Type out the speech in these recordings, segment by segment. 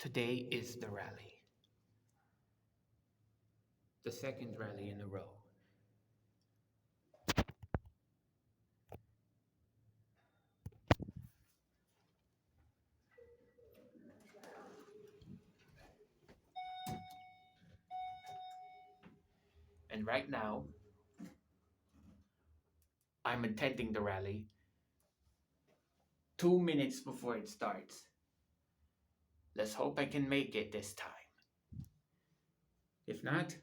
Today is the rally. The second rally in a row. And right now, I'm attending the rally 2 minutes before it starts. Let's hope I can make it this time. If not,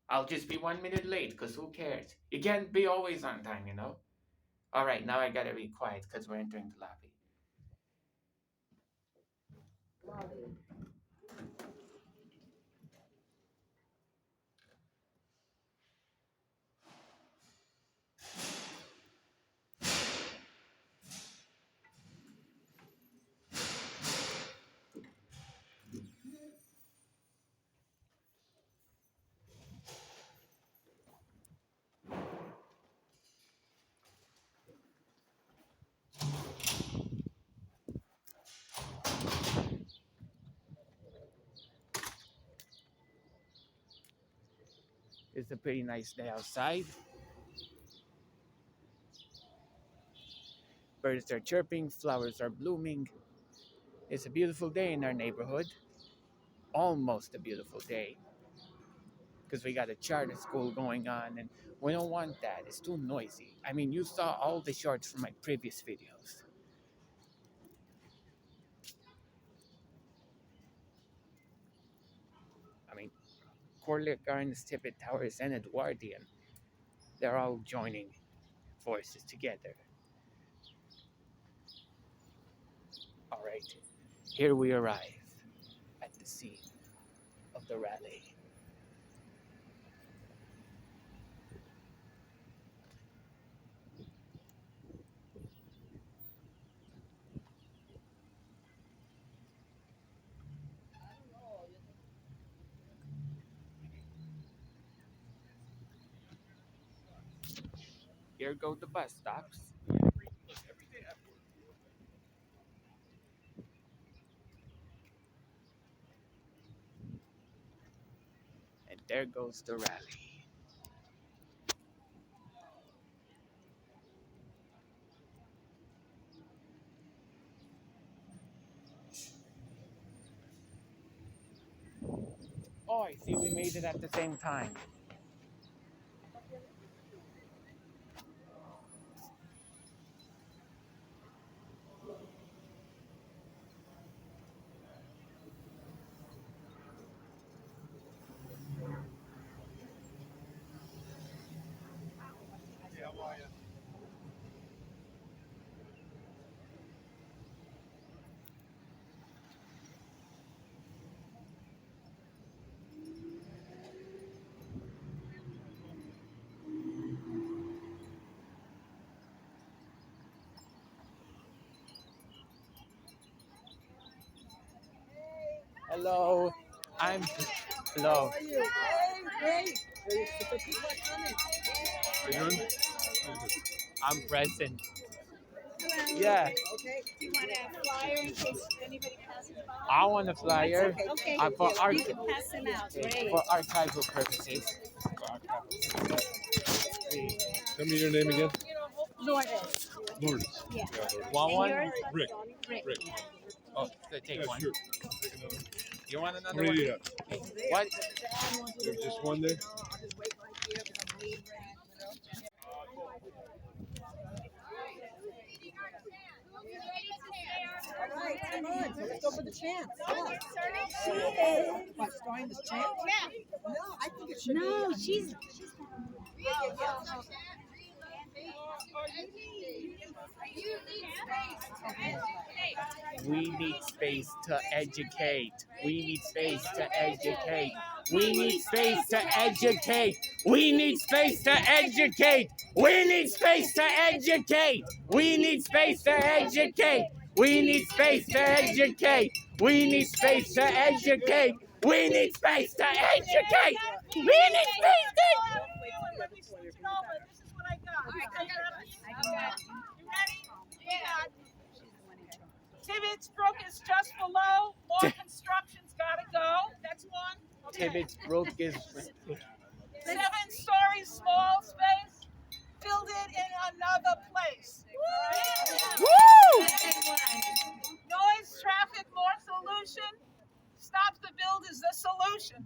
I'll just be 1 minute late, because who cares? You can't be always on time, you know? Alright, now I gotta be quiet because we're entering the lobby. It's a pretty nice day outside. Birds are chirping, flowers are blooming. It's a beautiful day in our neighborhood. Almost a beautiful day. Because we got a charter school going on, and we don't want that. It's too noisy. I mean, you saw all the shorts from my previous videos. I mean, Corlick Gardens, Tippett Towers, and Edwardian, they're all joining forces together. All right, here we arrive at the scene of the rally. Here go the bus stops. And there goes the rally. Oh, I see we made it at the same time. Hello, hello. How are you? Hey, great. The people are coming. Are you on? I'm present. Hello. Yeah, Okay. Do you want a flyer in case anybody passes by? I want a flyer Okay. for You can pass them out. Great. archival purposes. Tell me your name again. Lourdes. Lourdes. Yeah. Want And one? yours? Rick. Rick. Rick. Oh, take Yeah, one. sure. Take another one. You want How another many one? do you have? What? There's just one there? All right, come on. So let's go for the chance. What, starting this chant? Yeah. No, I think it should No, be. she's. We need space to educate. We need space to educate. We need space to educate. We need space to educate. We need space to educate. We need space to educate. We need space to educate. We need space to educate. We need space to educate. We need space to Tibbetts Brook is just below. T- construction's gotta go. That's one. Okay. Tibbetts Brook is. 7 stories, small space. Build it in another place. Woo! Noise, traffic, more solution. Stop the build is the solution.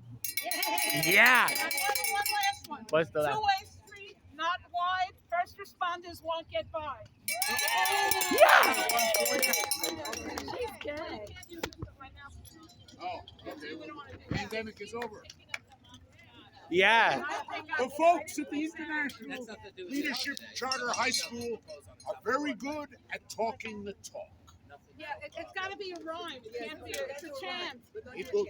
Yeah. And one last one. What's the last? Two-way street, not wide. First responders won't get by. Yeah. She's good. Oh, okay. Pandemic is over. Yeah. The folks at the International Leadership Charter High School are very good at talking the talk. Yeah, it's got to be a rhyme. It can't be. It's a chant. It will,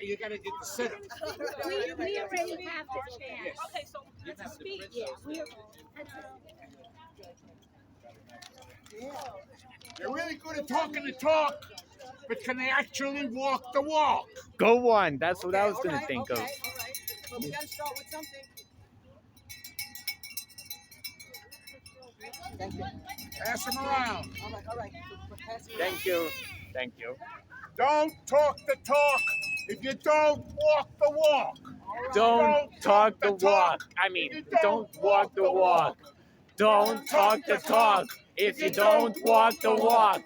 you got to get the setup. We already have the chance. Okay, so it's a speech. Yeah, They're really good at talking the talk, but can they actually walk the walk? Go on. That's what I was gonna think of. All right. But we got to start with something. Thank you. Pass them around. All right. Thank you. Thank you. Don't talk the talk if you don't walk the walk. Don't talk the walk. I mean, don't walk the walk. Don't talk the talk if you don't walk the walk.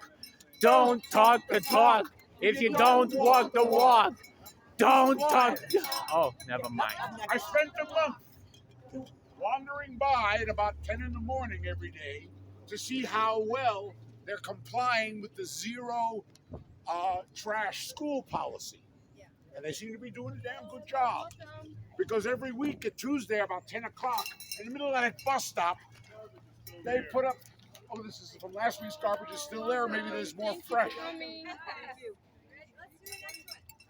Don't talk the talk if you don't walk the walk. Don't talk. Oh, never mind. I spent a month wandering by at about 10 in the morning every day to see how well they're complying with the zero trash school policy. And they seem to be doing a damn good job. Because every week at Tuesday about 10 o'clock, in the middle of that bus stop, they put up, oh, this is from last week's garbage, is still there, maybe there's more fresh.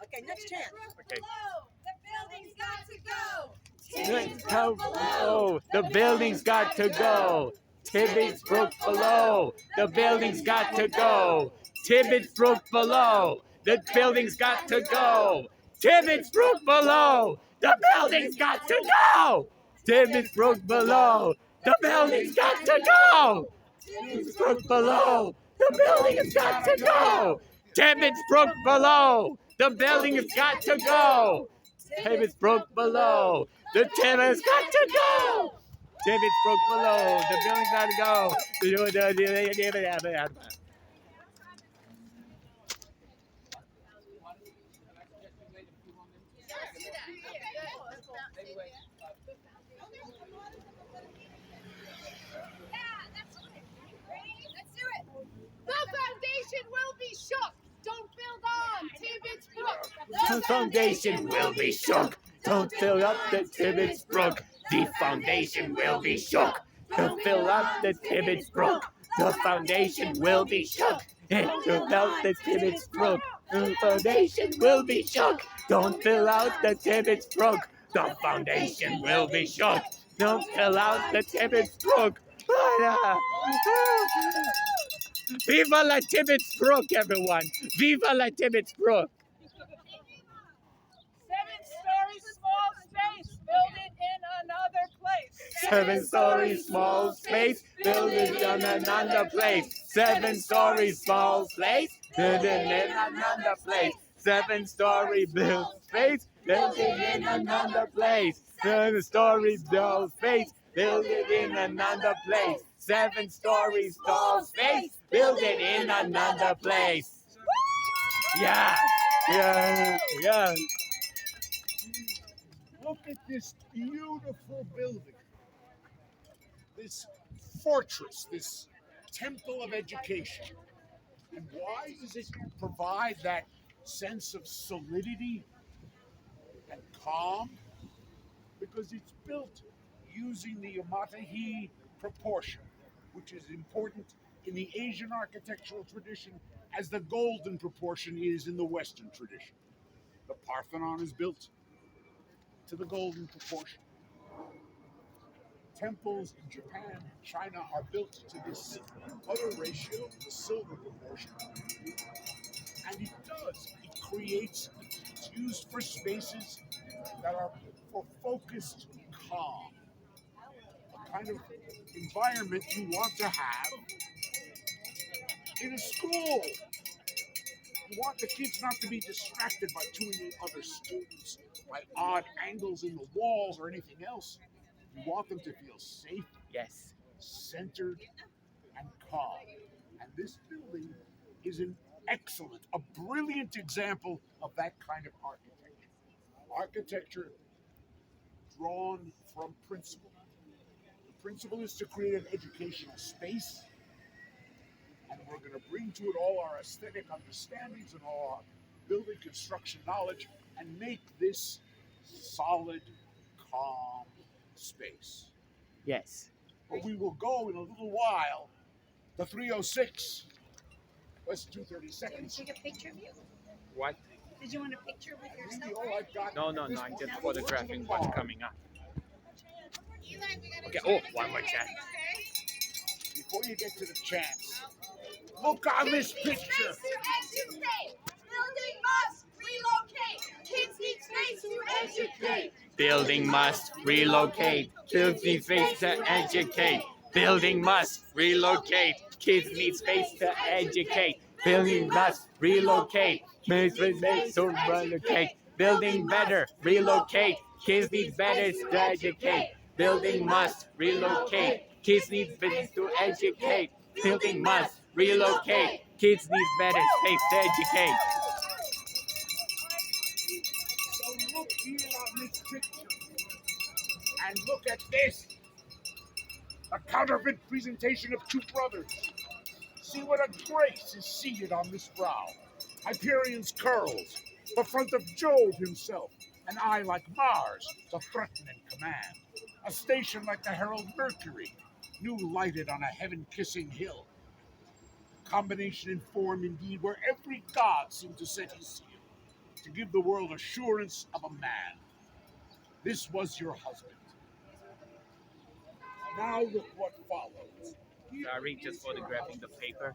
Okay, next chance. Okay. The building's got to go. Oh, the building's got to go. Tibbetts Brook below. The building's got to go. Tibbetts Brook below. The building's got to go. Tibbetts Brook below. The building's got to go. Tibbetts Brook below. The building's got to go. Tibbetts Brook below. The building has got to go. Tibbetts Brook below. The building has got to go. Tibbetts Brook below. The Tibbetts got to go. Tibbetts Brook below. The building's got to go. The foundation will be shook. Don't build on Tibbetts Brook. The foundation will be shook. Don't fill up the Tibbetts Brook. The foundation will be shook. Don't fill up the Tibbetts Brook. The foundation will be shook. Don't fill out the Tibbetts Brook. The foundation will be shook. Don't fill out the Tibbetts Brook. The foundation will be shook. Don't fill out the Tibbetts Brook. Viva la Tibbetts Brook, everyone! Viva la Tibbetts Brook! 7 stories, small space. Build it in another place. 7 stories, small space, build it in another place. 7 stories, small space, build it in another place. 7 story build space, build it in another place. 7 stories, small space, build it in another place. 7 stories, small space, build it in another place. Yeah, yeah. Look at this beautiful building. This fortress, this temple of education. And why does it provide that sense of solidity and calm? Because it's built using the Yamatahi proportion, which is important in the Asian architectural tradition as the golden proportion is in the Western tradition. The Parthenon is built to the golden proportion. Temples in Japan and China are built to this other ratio, the silver proportion. And it does. It creates, it's used for spaces that are for focused calm. A kind of environment you want to have in a school. You want the kids not to be distracted by too many other students, by odd angles in the walls or anything else. You want them to feel safe, Yes. centered, and calm. And this building is an excellent, a brilliant example of that kind of architecture. Architecture drawn from principle. The principle is to create an educational space, and we're going to bring to it all our aesthetic understandings and all our building construction knowledge and make this solid, calm space. Yes. But we will go in a little while to 306 West 232nd. Take a picture of you? What? Did you want a picture with yourself? All I've got No, at this I'm point just is a photographing little what's bar. coming up. Eli, we gotta Okay, do oh, one more chance. okay? Before you get to the chance, look on this picture. Building must relocate. Kids need space to educate. Building must relocate. Kids need space to educate. Building must relocate. Kids need space to educate. Building must relocate. Kids need space to relocate. Building better, relocate. Kids need better to educate. Building must relocate. Kids need space to educate. Building must relocate. Kids need better space to educate. So look here on this picture. And look at this. A counterfeit presentation of two brothers. See what a grace is seated on this brow. Hyperion's curls, the front of Jove himself, an eye like Mars to threaten and command. A station like the herald Mercury, new lighted on a heaven-kissing hill. Combination in form indeed, where every god seemed to set his seal, to give the world assurance of a man. This was your husband. Now look what follows. Sorry, just photographing the paper.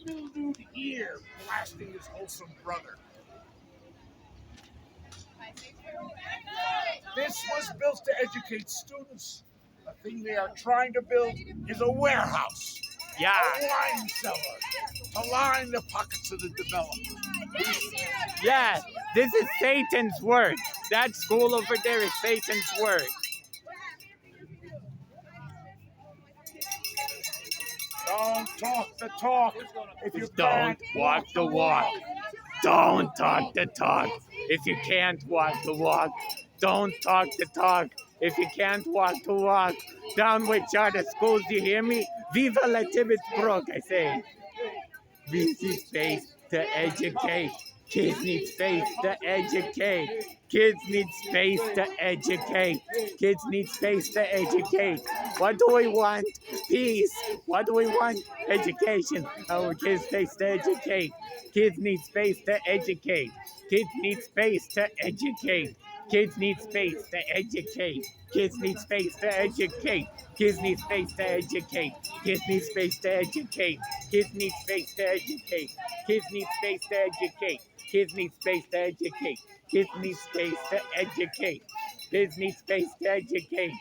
A mildewed ear blasting his wholesome brother. This was built to educate students. The thing they are trying to build is a warehouse, Yeah. a wine cellar, to line the pockets of the developers. Yeah. This is Satan's work. That school over there is Satan's work. Don't talk the talk if you Don't can't walk the walk. Don't talk the talk if you can't walk the walk. Don't talk the talk if you can't walk the walk. Down with charter schools, you hear me? Viva la Tibbetsbrook, I say. We need space to educate. Kids need space to educate. Kids need space to educate. Kids need space to educate. What do we want? Peace. What do we want? Education. Our kids space to educate. Kids need space to educate. Kids need space to educate. Kids need space to educate. Kids need space to educate. Kids need space to educate. Kids need space to educate. Kids need space to educate. Kids need space to educate. Kids need space to educate. Kids need space to educate. Kids need space to educate.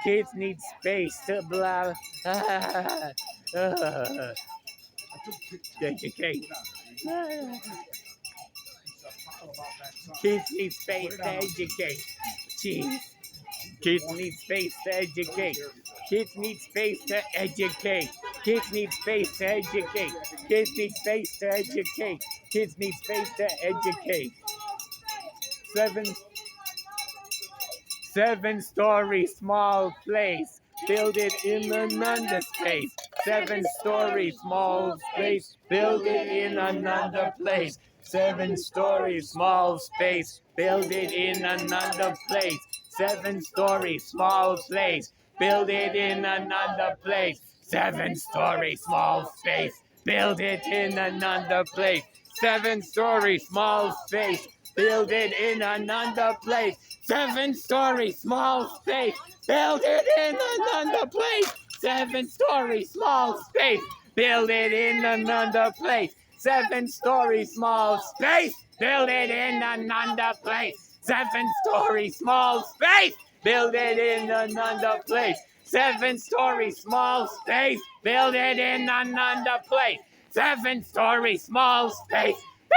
Kids need space to blah. Educate. Kids need space to educate. Jeez. Kids need space to educate. Kids need space to educate. Kids need space to educate. Kids need space to educate. Kids need space to educate. Seven-story small place. Build it in another space. Seven-story small space. Build it in another place. Seven-story small space. Build it in another place. Seven-story small place. Build it in another place. Seven-story small space. Build it in another place. Seven-story small space. Build it in another place. Seven-story small space. Build it in another place. Seven-story small space. Build it in another place. Seven-story small space. Build it in another place. Seven-story small space. Build it in another place. Seven-story small space. Build it in another place. Seven-story small space.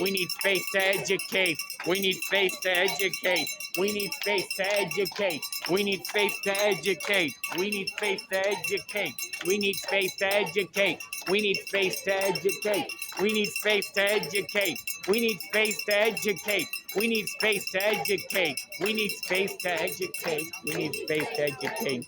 We need space to educate. We need space to educate. We need space to educate. We need space to educate. We need space to educate. We need space to educate. We need space to educate. We need space to educate. We need space to educate. We need space to educate. We need space to educate. We need space to educate.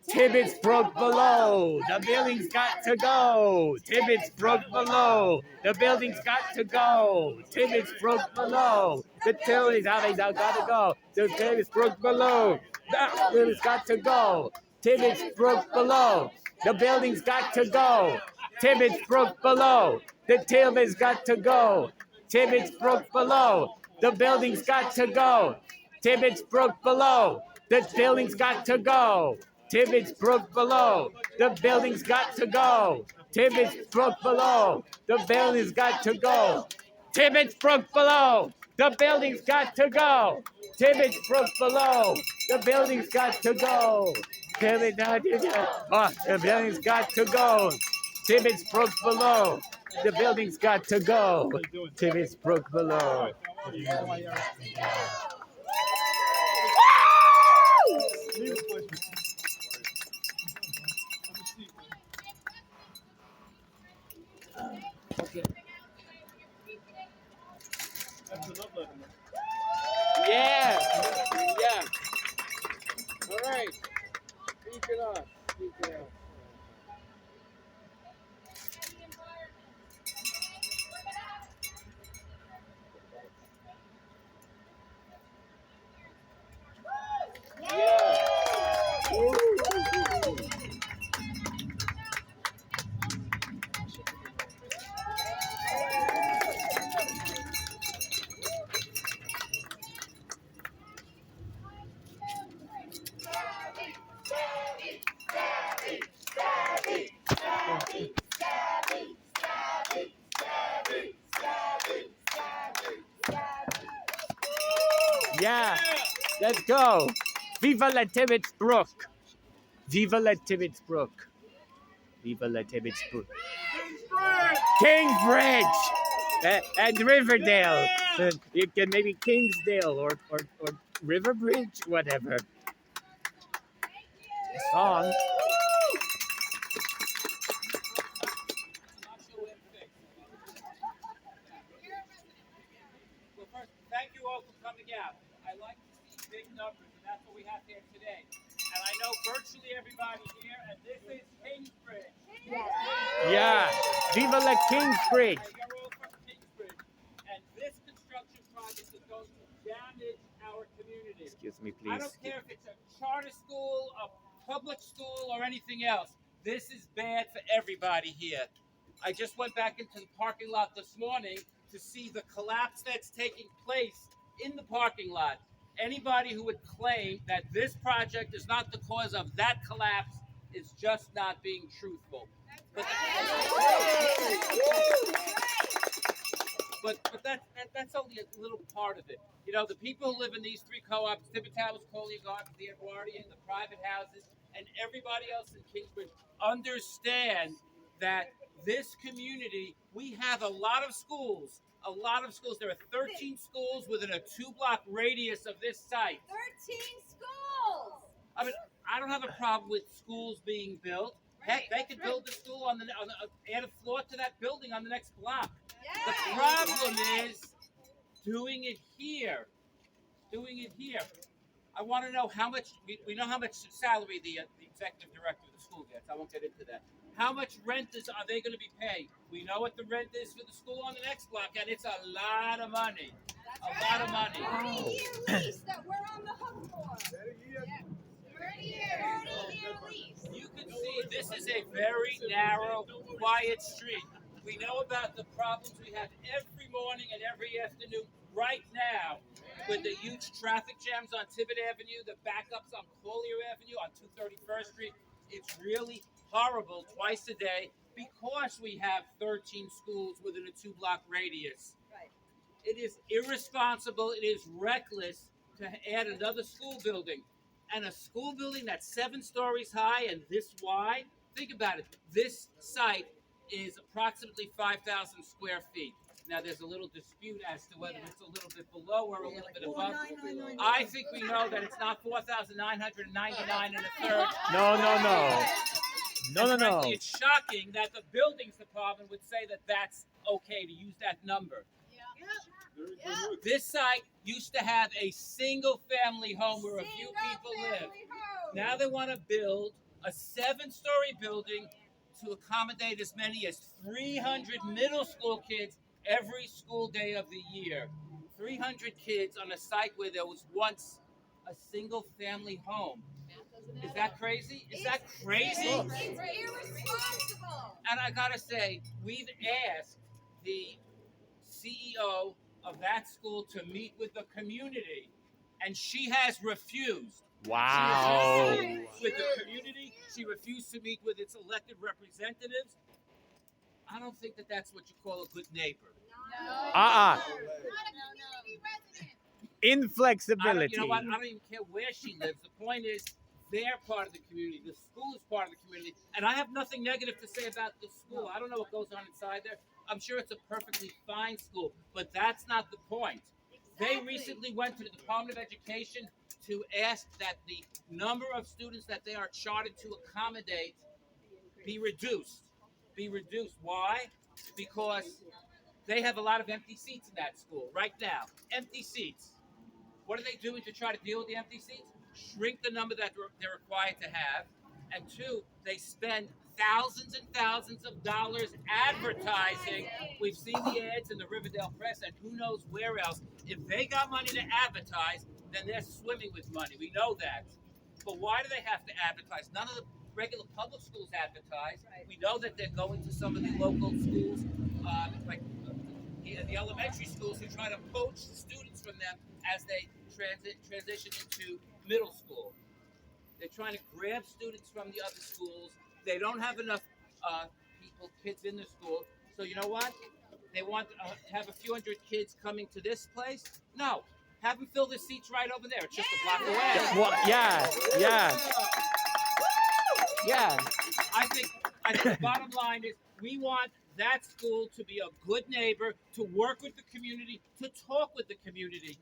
Tibbetts Brook below. The building's got to go. Tibbetts Brook below. The building's got to go. Tibbetts Brook below. The building's got to go. The Tibbetts Brook below. The building's got to go. Tibbetts Brook below. The building's got to go. Tibbetts Brook below. The Tibbetts got to go. Tibbetts Brook below. The building's got to go. Tibbetts Brook below. The building's got to go. Tibbetts Brook below. The building's got to go. Tibbetts Brook below. The building's got to go. Tibbetts Brook below. The building's got to go. Tibbetts Brook below. The building's got to go. Tibbetts the building's got to go. Tibbetts Brook below. The building's got to go. Tibbetts Brook below. Okay. Yeah. Yeah. All right. Keep it up. Keep it up. Yeah. Woo. Yeah, let's go. Viva la Tibbetts Brook. Viva la Tibbetts Brook. Viva la Tibbetts Brook. Kingsbridge and Riverdale. You can maybe Kingsdale or Riverbridge, whatever. Song. Well, first, thank you all for coming out. I like to see big numbers, and that's what we have here today. And I know virtually everybody here, and this is Kingsbridge. Yeah, Viva la Kingsbridge. You're all from Kingsbridge. And this construction project is going to damage our community. Excuse me, I please. don't care if it's a charter school, a public school, or anything else. This is bad for everybody here. I just went back into the parking lot this morning to see the collapse that's taking place in the parking lot. Anybody who would claim that this project is not the cause of that collapse is just not being truthful. But that's only a little part of it. You know, the people who live in these three co-ops, Tibbetts Towers, Collier Gardens, the Edwardian, the private houses, and everybody else in Kingsbridge understand that this community, we have a lot of schools. There are 13 schools within a 2-block radius of this site. 13 schools! I mean, I don't have a problem with schools being built. Heck, they could build a school add a floor to that building on the next block. The problem is doing it here. I want to know how much, we know how much salary the executive director of the school gets. I won't get into that. How much rent are they going to be paying? We know what the rent is for the school on the next block, and it's a lot of money. A lot of money. 30-year lease that we're on the hook for. 30-year lease. You can see this is a very narrow, quiet street. We know about the problems we have every morning and every afternoon. Right now, with the huge traffic jams on Tibbet Avenue, the backups on Collier Avenue, on 231st Street. It's really horrible twice a day because we have 13 schools within a 2-block radius. Right. It is irresponsible, it is reckless to add another school building. And a school building that's 7 stories high and this wide, think about it. This site is approximately 5,000 square feet. Now, there's a little dispute as to whether it's a little bit below or a little bit above. I think we know that it's not 4,999 and a third. No. And frankly, it's shocking that the buildings department would say that that's okay to use that number. This site used to have a single-family home where a few people live. Now they want to build a 7-story building to accommodate as many as 300 middle school kids every school day of the year. 300 kids on a site where there was once a single-family home. Is that crazy? Is that crazy? It's irresponsible. And I gotta say, we've asked the CEO of that school to meet with the community, and she has refused. Wow. She refused to meet with the community. She refused to meet with its elected representatives. I don't think that that's what you call a good neighbor. Inflexibility. You know what? I don't even care where she lives. The point is, they're part of the community. The school is part of the community. And I have nothing negative to say about the school. I don't know what goes on inside there. I'm sure it's a perfectly fine school, but that's not the point. They recently went to the Department of Education to ask that the number of students that they are chartered to accommodate be reduced. Why? Because they have a lot of empty seats in that school right now. Empty seats. What are they doing to try to deal with the empty seats? Shrink the number that they're required to have. And 2, they spend thousands and thousands of dollars advertising. We've seen the ads in the Riverdale Press and who knows where else. If they got money to advertise, then they're swimming with money. We know that. But why do they have to advertise? None of the regular public schools advertise. We know that they're going to some of the local schools, like the elementary schools, who try to poach students from them as they transition into middle school. They're trying to grab students from the other schools. They don't have enough kids in the school. So you know what? They want to have a few hundred kids coming to this place? No. Have them fill the seats right over there. It's just a block away. Well, yeah. I think the bottom line is we want that school to be a good neighbor, to work with the community, to talk with the community.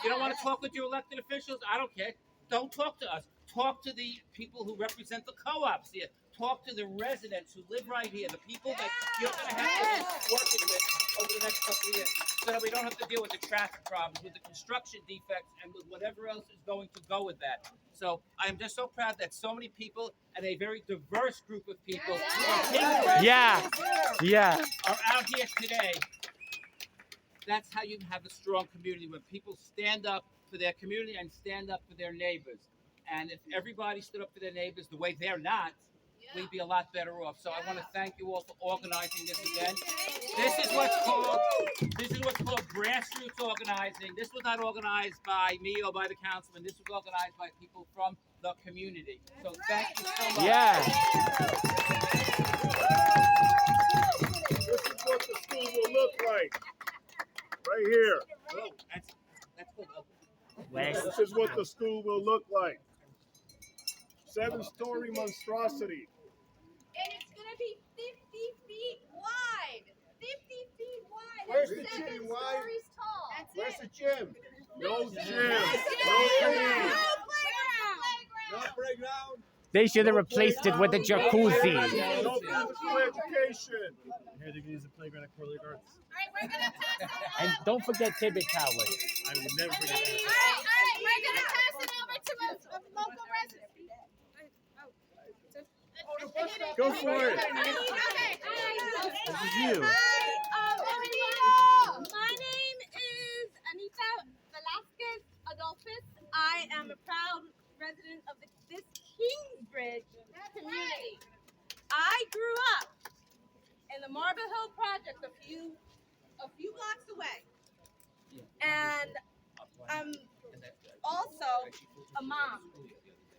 You don't want to talk with your elected officials? I don't care. Don't talk to us. Talk to the people who represent the co-ops here. Talk to the residents who live right here, the people that you're going to have to be working with over the next couple of years, so that we don't have to deal with the traffic problems, with the construction defects, and with whatever else is going to go with that. So I am just so proud that so many people and a very diverse group of people are out here today. That's how you have a strong community, when people stand up for their community and stand up for their neighbors. And if everybody stood up for their neighbors the way they're not, we'd be a lot better off. So I want to thank you all for organizing this event. This is what's called grassroots organizing. This was not organized by me or by the councilman. This was organized by people from the community. So thank you so much. Yeah. This is what the school will look like. Right here. Oh, that's good. This is what the school will look like. 7-story monstrosity. And it's going to be 50 feet wide. 50 feet wide. Where's and the 7 gym? Why? stories tall. Where's the gym? No gym. No No playground. No playground. They should have replaced it with a jacuzzi. No physical education. Here, they can use the playground at Corley Gardens. All right, we're going to pass it over. And don't forget Tibbet Towers. I would never forget that. All right, we're going to pass it over to a local resident. Go for it. Okay. This is you. My name is Anita Velasquez Adolphus. I am a proud resident of this Kingsbridge community. I grew up in the Marble Hill Project a few blocks away. And I'm also a mom,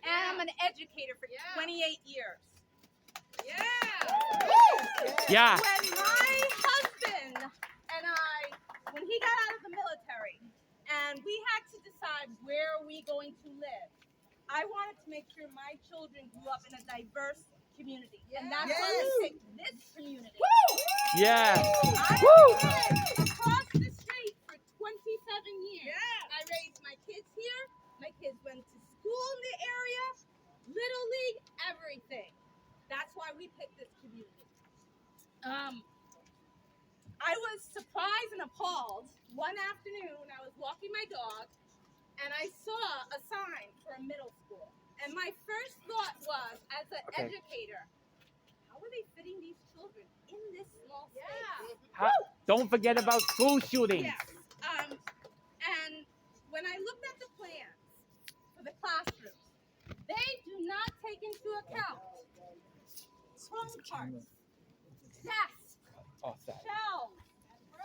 and I'm an educator for 28 years. Yeah. When my husband and when he got out of the military, and we had to decide where are we going to live, I wanted to make sure my children grew up in a diverse community, and that's why we picked this community. Yeah. I Woo! lived across the street for 27 years. I raised my kids here. My kids went to school in the area, Little League, everything. That's why we picked this community. I was surprised and appalled one afternoon when I was walking my dog, and I saw a sign for a middle school. And my first thought was, as an educator, how are they fitting these children in this small space? Don't forget about school shootings. Yes. And when I looked at the plans for the classrooms, they do not take into account phone carts, desks, shelves,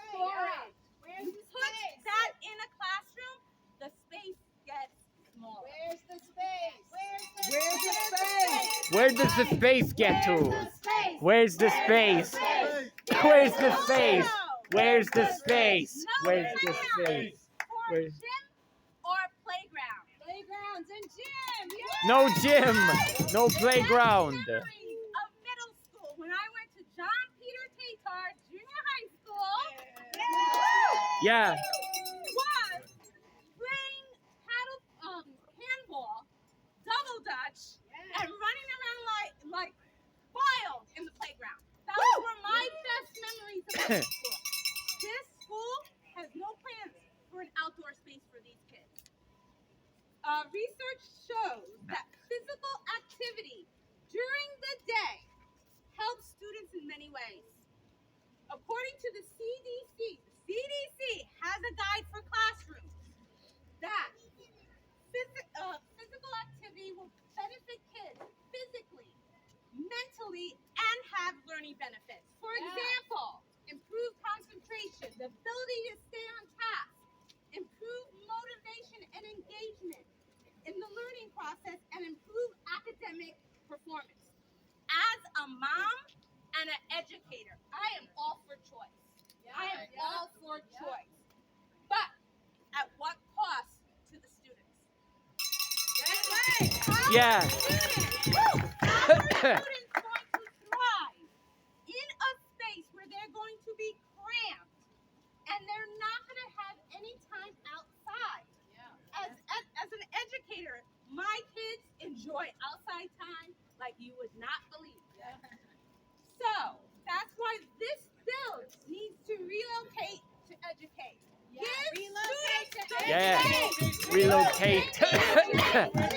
storage. You put that in a classroom, the space gets smaller. Where's the space? Where does the space get to? Where's the space? Where's the space? Where's the space? Where's the space? For Where's... gym or playground? Playgrounds and gym. No gym. No playground. Memories of middle school when I went to John Peter Tatar Junior High School. Yeah. Was playing handball, double dutch, and running around like wild in the playground. That were my best memories of middle school. This school has no plans for an outdoor space for these kids. Research shows that physical activity during the day helps students in many ways. According to the CDC has a guide for classrooms that physical activity will benefit kids physically, mentally, and have learning benefits. For example, improve concentration, the ability to stay on task, improve motivation and engagement in the learning process, and improve academic performance. As a mom and an educator, I am all for choice. I am all for choice. But at what cost to the students? Yeah. How are students going to thrive in a space where they're going to be cramped and they're not going to have any time outside? As an educator, my kids enjoy outside time like you would not believe. So that's why this bill needs to relocate to educate. Yeah. Relocate.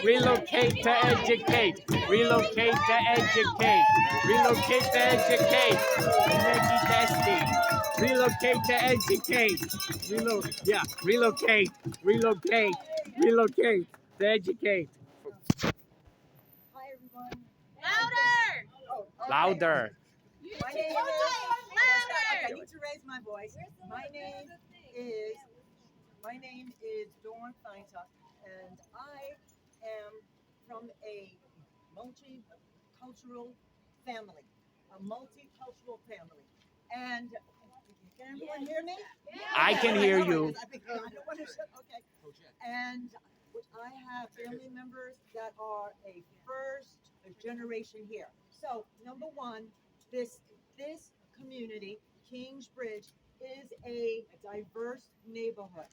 Relocate to educate. Relocate to educate. Relocate to educate. Maggie Dusty. Relocate to educate. Relocate. Relocate. Relocate to educate. Hi, everyone. Louder! Oh, okay. Louder. My name is. Okay, I need to raise my voice. My name is Dawn Feintuck, and I am from a multicultural family. And can everyone hear me? I can hear you. Okay. And I have family members that are a first generation here. So number one, this community, Kingsbridge, is a diverse neighborhood.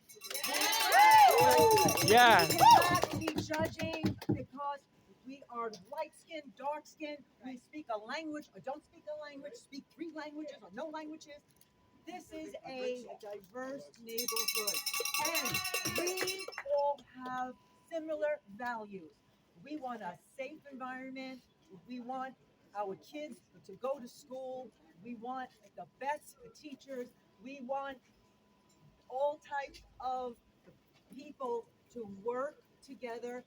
Yeah. We cannot be judging because we are light-skinned, dark-skinned, we speak a language or don't speak a language, speak 3 languages or no languages. This is a diverse neighborhood, and we all have similar values. We want a safe environment. We want our kids to go to school. We want the best teachers. We want all types of people to work together,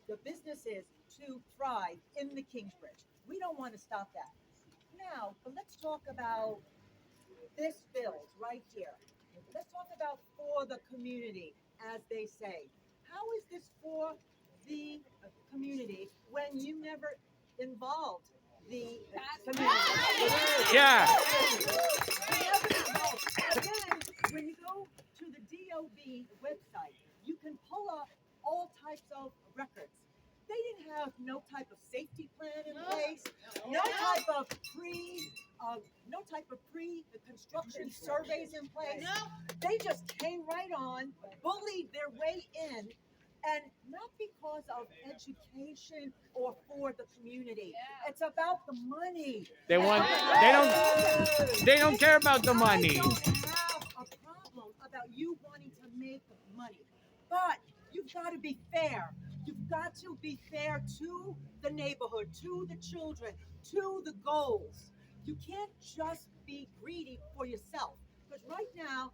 the businesses to thrive in the Kingsbridge. We don't want to stop that. Now, but let's talk about this bill right here. let's talk about for the community, as they say. How is this for the community when you never involved the community? Yeah. Again, when you go to the DOB website, you can pull up all types of records. They didn't have no type of safety plan in place, no type of pre-construction surveys in place. They just came right on, bullied their way in, and not because of education or for the community. It's about the money. They want. They don't care about the money. I don't have a problem about you wanting to make money, but you've got to be fair. You've got to be fair to the neighborhood, to the children, to the goals. You can't just be greedy for yourself. Because right now,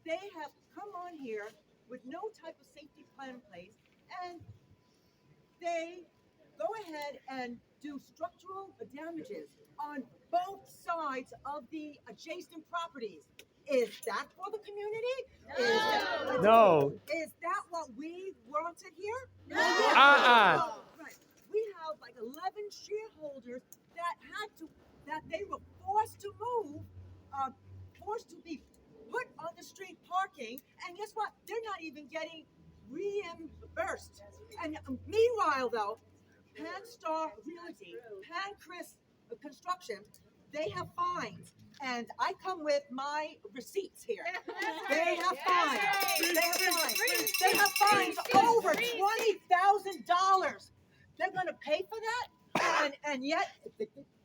they have come on here with no type of safety plan in place, and they go ahead and do structural damages on both sides of the adjacent properties. Is that for the community? No. Is that what we wanted here? No. Right. We have like 11 shareholders that they were forced to move, forced to be put on the street parking, and guess what? They're not even getting reimbursed. And meanwhile, though, Pan Star Realty, Pan Chris Construction, they have fines. And I come with my receipts here. They have fines. They have fines over $20,000. They're going to pay for that, and yet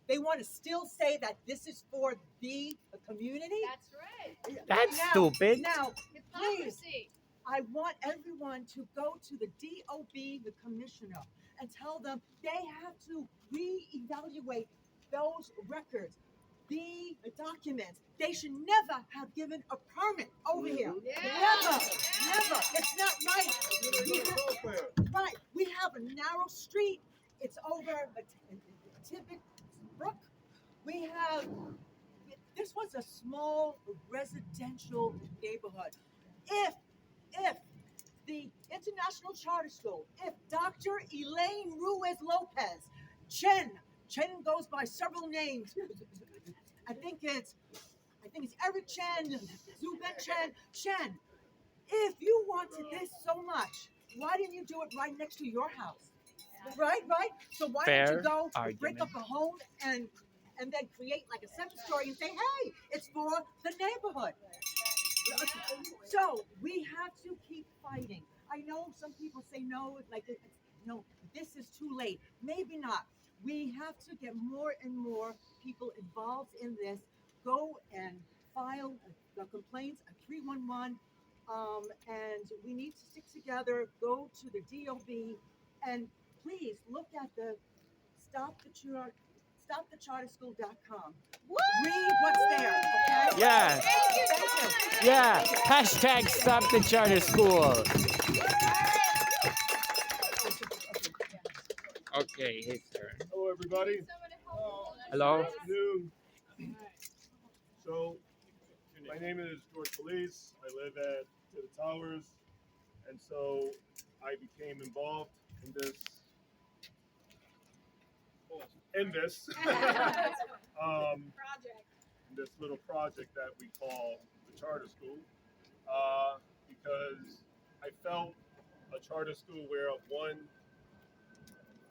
they want to still say that this is for the community. That's right. That's stupid. Now, please, Hypocrisy. I want everyone to go to the DOB, the commissioner, and tell them they have to reevaluate those records, the documents. They should never have given a permit over here. Never. It's not right. Right. We have a narrow street. It's over a Tibbet Brook. This was a small residential neighborhood. If the International Charter School, if Dr. Elaine Ruiz Lopez, Chen goes by several names. I think it's Eric Chen, Zuben Chen. If you wanted this so much, why didn't you do it right next to your house? Right? So why don't you go break up a home and then create like a 7-story and say, hey, it's for the neighborhood. So we have to keep fighting. I know some people say no, no, this is too late. Maybe not. We have to get more and more people involved in this. Go and file the complaints at 311, and we need to stick together. Go to the DOB, and please look at the stopthecharterschool.com. Read what's there, okay? Yeah. Thank you. Yeah. Hashtag stop the charter school. Okay, his turn. Hello, everybody. Hello. Good afternoon. So, my name is George Felice. I live at the Towers, and so I became involved in this this little project that we call the charter school, because I felt a charter school where one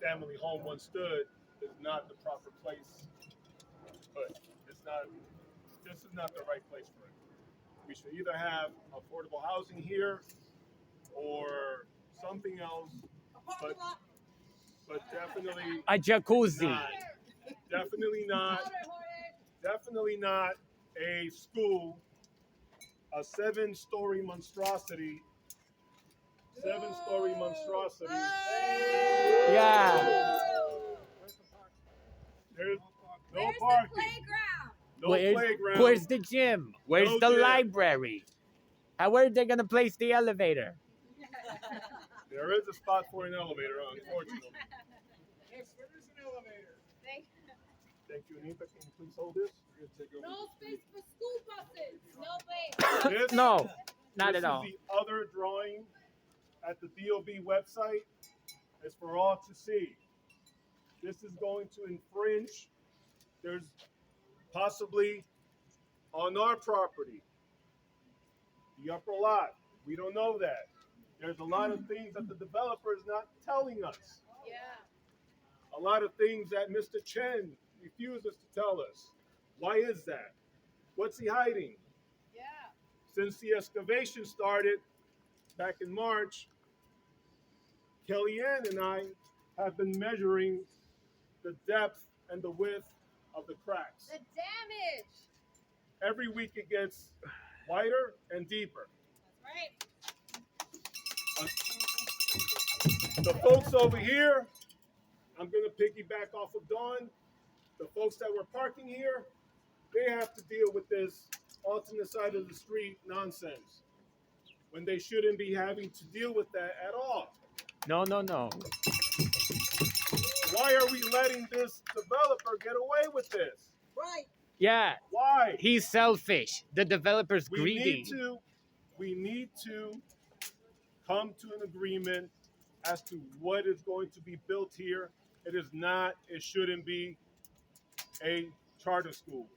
family home once stood is not the proper place to put. This is not the right place for it. We should either have affordable housing here or something else, but definitely A jacuzzi. definitely not a school, a 7-story monstrosity. 7-story monstrosity. Yeah. There's no Where's parking. the playground? No playground. Where's the gym? Where's No the gym. library? Where are they gonna place the elevator? There is a spot for an elevator, unfortunately. Yes, there is an elevator. Thank you, Anita. Can you please hold this? No space for school buses. No space. This, No, not this at all. is the other drawing at the DOB website. It's for all to see. This is going to infringe. There's possibly on our property, the upper lot. We don't know that. There's a lot of things that the developer is not telling us. Yeah. A lot of things that Mr. Chen refuses to tell us. Why is that? What's he hiding? Yeah. Since the excavation started back in March, Kellyanne and I have been measuring the depth and the width of the cracks. The damage. Every week it gets wider and deeper. That's right. The folks over here, I'm going to piggyback off of Dawn. The folks that were parking here, they have to deal with this alternate side of the street nonsense when they shouldn't be having to deal with that at all. No, no, no. Why are we letting this developer get away with this? Right. Yeah, Why? he's selfish. The developer's We greedy. need to come to an agreement as to what is going to be built here. It is not, it shouldn't be a charter school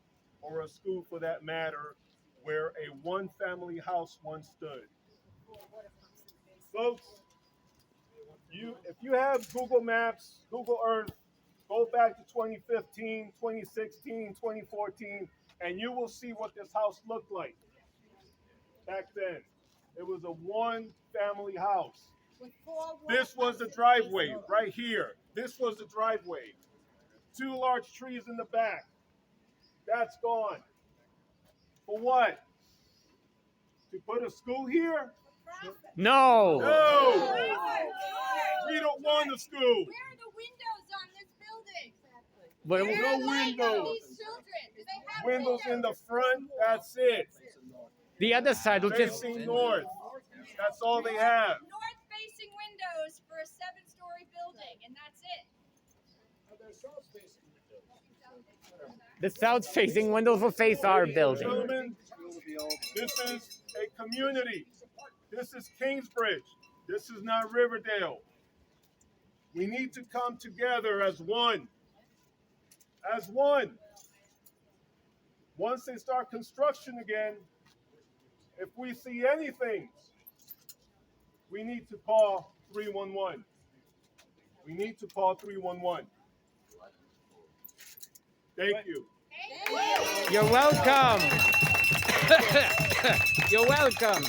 or a school for that matter where a one-family house once stood. Folks, if you have Google Maps, Google Earth, go back to 2015, 2016, 2014, and you will see what this house looked like back then. It was a one-family house. This was the driveway right here. This was the driveway. 2 large trees in the back. That's gone. For what? To put a school here? No. No! We don't want a school. Where are the windows on this building? But No Where are the lights on windows. these children? Do they have Windows in the front, that's it. the other side will just. Facing north. That's all they have. North-facing windows for a 7-story building, and that's it. The south-facing windows will face our building. Gentlemen, this is a community. This is Kingsbridge. This is not Riverdale. We need to come together as one. As one. Once they start construction again, if we see anything, we need to call 311. We need to call 311. Thank you. You're welcome. You're welcome.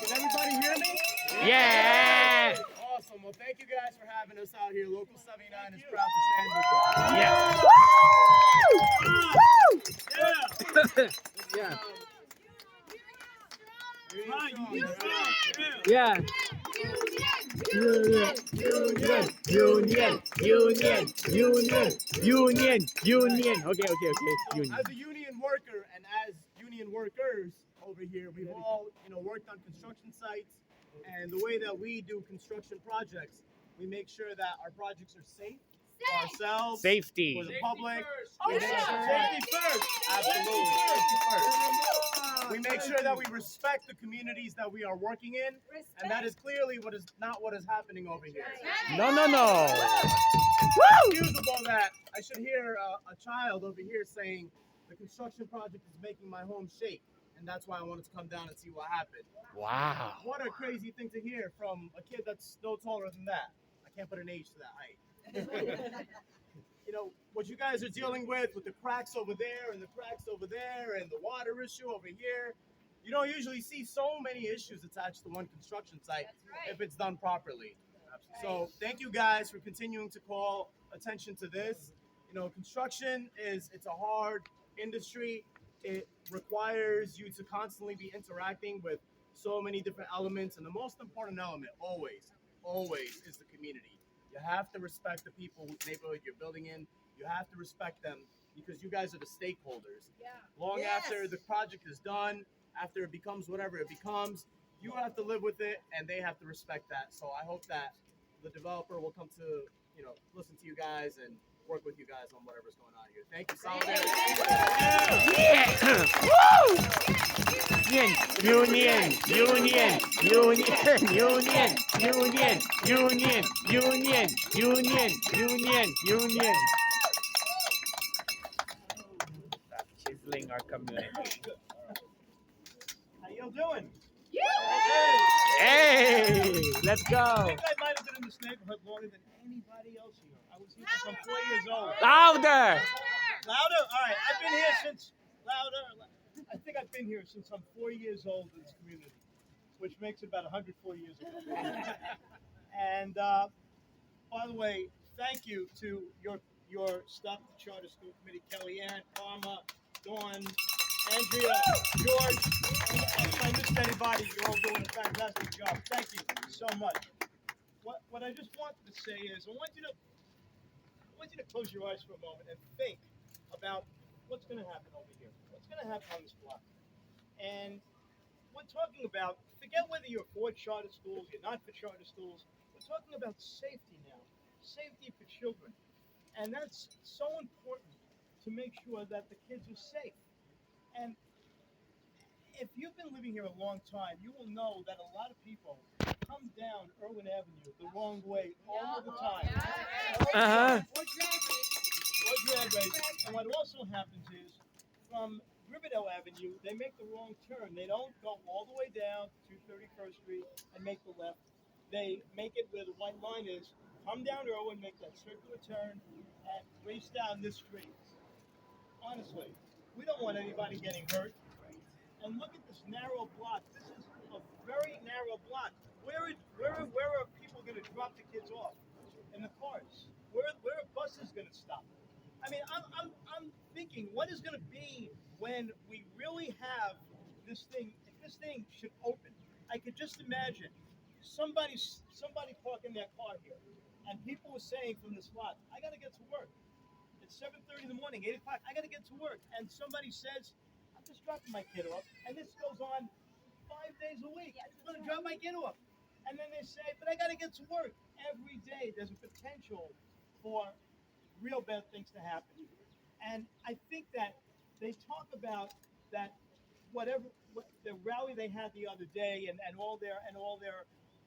Can everybody hear me? Yeah. Awesome. Well, thank you guys for having us out here. Local 79 is proud to stand with you. Yeah. Yeah. Yeah. Union. Okay. Union. As a union worker and as union workers over here, we've all, worked on construction sites, and the way that we do construction projects, we make sure that our projects are safe for ourselves, Safety. for the public. Oh, We make yeah. sure- Safety first. Absolutely. Safety first. We make sure that we respect the communities that we are working in, and that is clearly not what is happening over here. No. Excusable that I should hear a child over here saying the construction project is making my home shake, and that's why I wanted to come down and see what happened. Wow. What a crazy thing to hear from a kid that's no taller than that. I can't put an age to that height. What you guys are dealing with the cracks over there and the cracks over there and the water issue over here, you don't usually see so many issues attached to one construction site if it's done properly. So thank you guys for continuing to call attention to this. Construction it's a hard industry. It requires you to constantly be interacting with so many different elements, and the most important element always is the community. You have to respect the people whose neighborhood you're building in. You have to respect them because you guys are the stakeholders. Yeah. Long after the project is done, after it becomes whatever it becomes, you have to live with it and they have to respect that. So I hope that the developer will come to, listen to you guys and work with you guys on whatever's going on here. Thank you, Solidarity. Union, union, union, union, union, union, union, union, union, union. Chiseling our community. How y'all doing? Hey, let's I go. think I might have been in this neighborhood longer than anybody else here. I was here since I'm 4 years old. Louder. Louder? All right. I've been here since louder. I think I've been here since I'm 4 years old in this community, which makes it about 104 years ago. And by the way, thank you to your Stop the Charter School Committee, Kellyanne, Parma, Dawn, Andrea, George. If I missed anybody, you're all doing a fantastic job. Thank you so much. What I just wanted to say is I want you to close your eyes for a moment and think about what's going to happen over here. What's going to happen on this block? And we're talking about, forget whether you're for charter schools, you're not for charter schools. We're talking about safety now, safety for children. And that's so important to make sure that the kids are safe. And if you've been living here a long time, you will know that a lot of people come down Irwin Avenue the wrong way all the time. Or drag race. And what also happens is, from Riverdale Avenue, they make the wrong turn. They don't go all the way down to 31st Street and make the left. They make it where the white line is, come down Irwin, make that circular turn, and race down this street. Honestly, we don't want anybody getting hurt. And look at this narrow block. This is a very narrow block. Where are people going to drop the kids off? In the cars. Where are buses going to stop? I mean, I'm thinking, what is going to be when we really have this thing? If this thing should open, I could just imagine somebody parking their car here, and people were saying from this lot, I got to get to work. It's 7:30 in the morning, 8 o'clock. I got to get to work, and somebody says, I'm just dropping my kid off, and this goes on 5 days a week. I'm just going to drop my kid off, and then they say, but I got to get to work every day. There's a potential for real bad things to happen. And I think that they talk about that the rally they had the other day and all their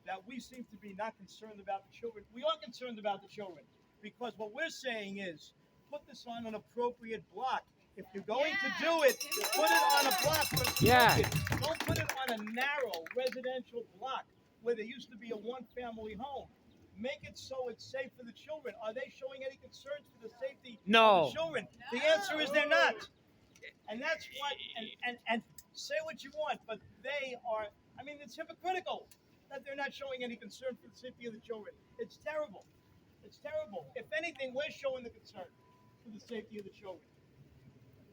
that we seem to be not concerned about the children. We are concerned about the children because what we're saying is put this on an appropriate block. If you're going to do it, put it on a block where it's appropriate. Don't put it on a narrow residential block where there used to be a one-family home. Make it so it's safe for the children. Are they showing any concerns for the safety of the children? The answer is they're not. And that's what, and say what you want, but they are, I mean, it's hypocritical that they're not showing any concern for the safety of the children. It's terrible. It's terrible. If anything, we're showing the concern for the safety of the children.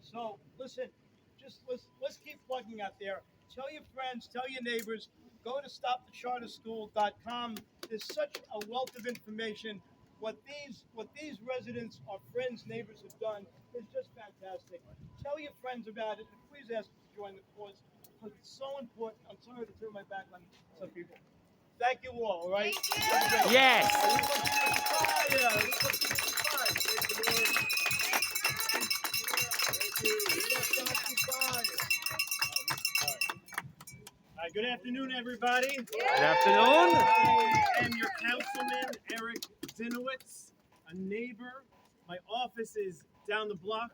So, listen, just let's keep plugging out there. Tell your friends, tell your neighbors, go to stopthecharterschool.com. There's such a wealth of information. What these residents, our friends, neighbors have done is just fantastic. Tell your friends about it, and please ask them to join the cause because it's so important. I'm sorry to turn my back on some people. Thank you all right? Yes. Good afternoon, everybody. Good afternoon. I am your councilman, Eric Zinowitz, a neighbor. My office is down the block.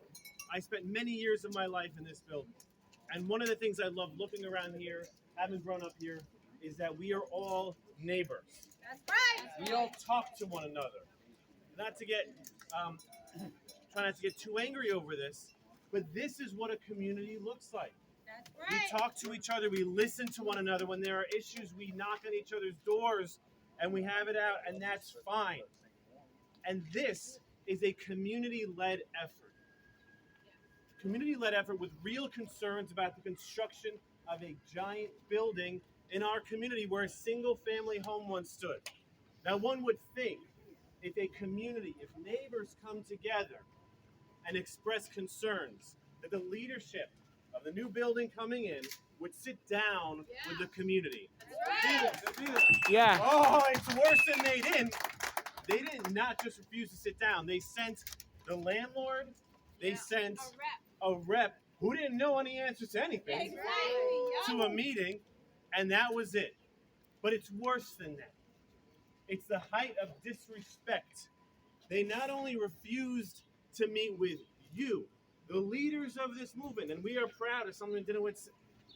I spent many years of my life in this building. And one of the things I love looking around here, having grown up here, is that we are all neighbors. That's right. We all talk to one another. Not to get, try not to get too angry over this, but this is what a community looks like. That's right. We talk to each other, we listen to one another. When there are issues, we knock on each other's doors and we have it out, and that's fine. And this is a community-led effort. Community-led effort with real concerns about the construction of a giant building in our community where a single-family home once stood. Now, one would think if a community, if neighbors come together and express concerns, that the leadership of the new building coming in would sit down with the community. Yeah. Oh, it's worse than they didn't. They did not just refuse to sit down. They sent the landlord. They sent a rep who didn't know any answers to anything to a meeting, and that was it. But it's worse than that. It's the height of disrespect. They not only refused to meet with you, the leaders of this movement, and we are proud, as Assemblyman Dinowitz,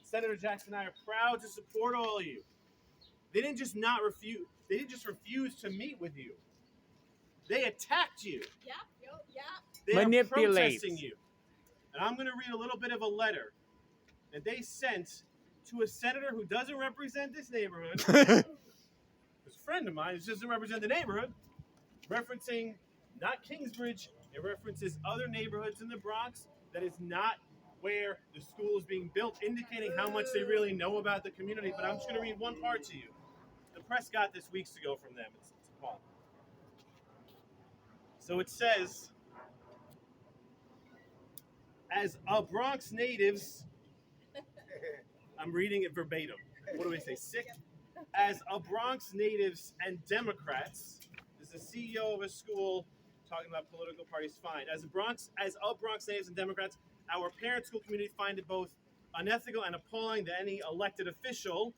Senator Jackson and I are proud to support all of you. They didn't just not refuse, they didn't just refuse to meet with you. They attacked you. They Manipulate. are protesting you. And I'm going to read a little bit of a letter that they sent to a senator who doesn't represent this neighborhood. It's a friend of mine who doesn't represent the neighborhood, referencing not Kingsbridge, it references other neighborhoods in the Bronx that is not where the school is being built, indicating how much they really know about the community. But I'm just going to read one part to you. The press got this weeks ago from them. It's appalling. So it says, as a Bronx natives, I'm reading it verbatim. What do we say? Sick? As a Bronx natives and Democrats, this is the CEO of a school talking about political parties, fine. As a Bronx natives and Democrats, our parent school community find it both unethical and appalling that any elected official,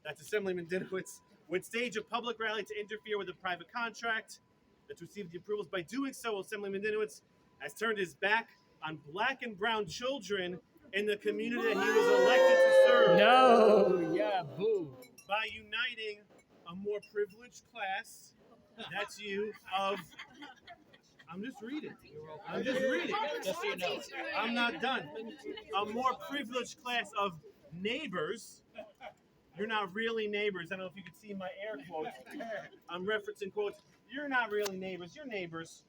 that's Assemblyman Dinowitz, would stage a public rally to interfere with a private contract that's received the approvals. By doing so, Assemblyman Dinowitz has turned his back on black and brown children in the community that he was elected to serve. No, yeah, boo. By uniting a more privileged class, that's you, of, I'm just reading. Just so you know. I'm not done. A more privileged class of neighbors. You're not really neighbors. I don't know if you can see my air quotes. I'm referencing quotes. You're not really neighbors. You're neighbors.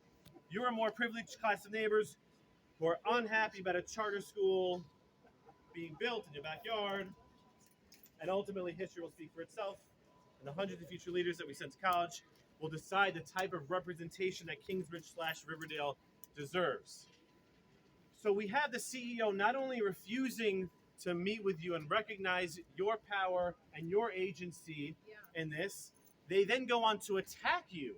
You're a more privileged class of neighbors who are unhappy about a charter school being built in your backyard. And ultimately, history will speak for itself. And the hundreds of future leaders that we send to college will decide the type of representation that Kingsbridge/Riverdale deserves. So we have the CEO not only refusing to meet with you and recognize your power and your agency in this, they then go on to attack you.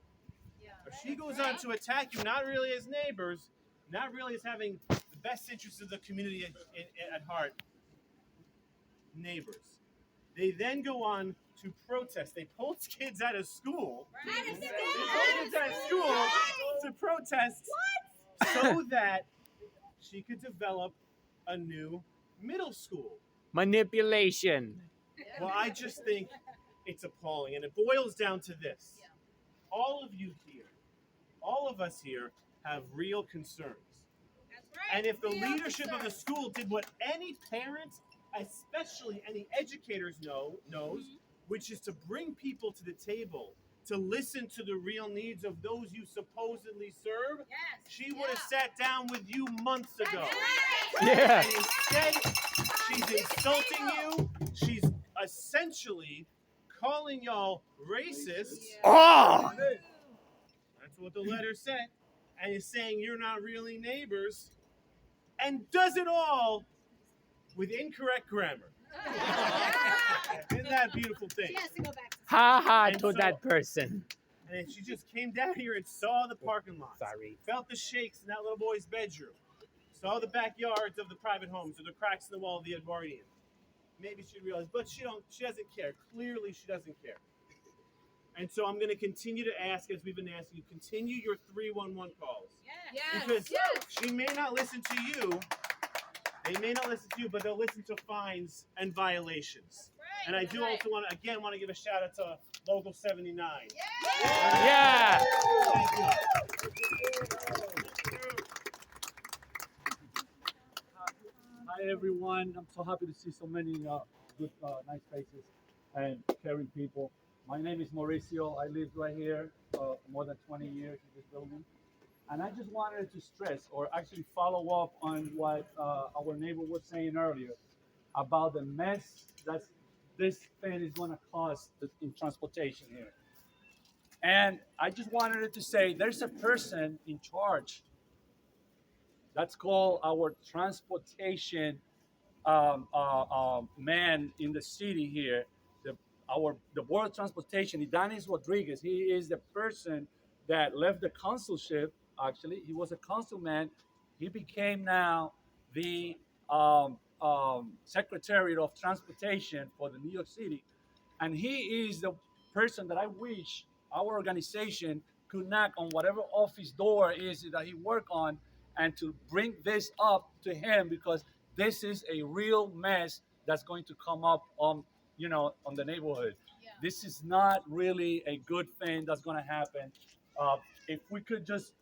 Or she goes on to attack you, not really as neighbors, not really as having the best interests of the community at heart. Neighbors. They then go on to protest. They pulled kids out of school. They pulled kids out of school to protest so that she could develop a new middle school. Manipulation. Well, I just think it's appalling. And it boils down to this. All of you here, all of us here have real concerns. And if the leadership of the school did what any parent, especially any educators knows, which is to bring people to the table, to listen to the real needs of those you supposedly serve, she would have sat down with you months ago. Yeah. And instead, she's insulting you. She's essentially calling y'all racists. Oh! That's what the letter said. And is saying you're not really neighbors. And does it all with incorrect grammar. Isn't that a beautiful thing? She has to go back to Ha ha And to so- that person. And she just came down here and saw the parking lot. Sorry. Felt the shakes in that little boy's bedroom. Saw the backyards of the private homes or the cracks in the wall of the Edwardian. Maybe she realized, but she doesn't care. Clearly she doesn't care. And so I'm going to continue to ask, as we've been asking you, continue your 311 calls. Because she may not listen to you. They may not listen to you, but they'll listen to fines and violations. And I do also want to give a shout out to Local 79. Yeah. Thank you. Hi everyone, I'm so happy to see so many good, nice faces and caring people. My name is Mauricio. I lived right here for more than 20 years in this building. And I just wanted to stress, or actually follow up on what our neighbor was saying earlier about the mess that this thing is going to cause in transportation here. And I just wanted to say there's a person in charge. That's called our transportation man in the city here, the Board of Transportation, Idanis Rodriguez. He is the person that left the consulship. Actually, he was a consulman. He became now the Secretary of Transportation for the New York City, and he is the person that I wish our organization could knock on whatever office door is that he work on, and to bring this up to him, because this is a real mess that's going to come up on on the neighborhood. This is not really a good thing that's going to happen. If we could just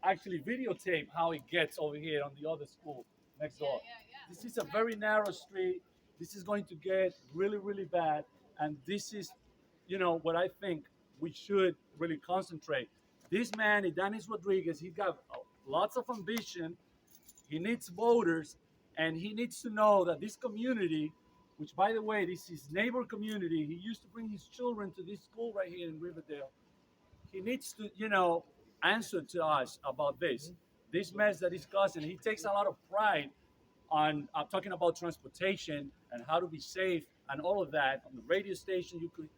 actually videotape how it gets over here on the other school next door. This is a very narrow street. This is going to get really, really bad. And this is, what I think we should really concentrate. This man, Idanis Rodriguez, he got lots of ambition. He needs voters, and he needs to know that this community, which, by the way, this is neighbor community. He used to bring his children to this school right here in Riverdale. He needs to, answer to us about this mess that he's causing. He takes a lot of pride on talking about transportation and how to be safe and all of that. On the radio station, you could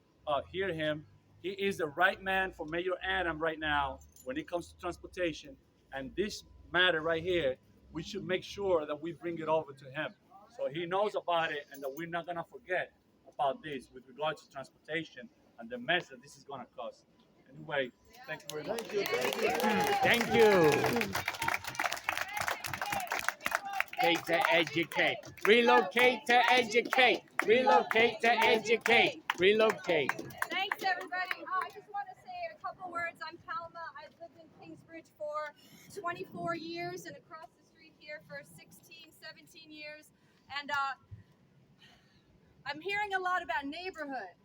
hear him. He is the right man for Mayor Adam right now when it comes to transportation. And this matter right here, we should make sure that we bring it over to him so he knows about it, and that we're not going to forget about this with regards to transportation and the mess that this is going to cause. Anyway, thank you very much. Thank you. To educate. Relocate to educate. Relocate to educate. Relocate. Thanks, everybody. I just want to say a couple words. I'm Palma. I've lived in Kingsbridge for 24 years and across the street here for 16, 17 years. And I'm hearing a lot about neighborhood.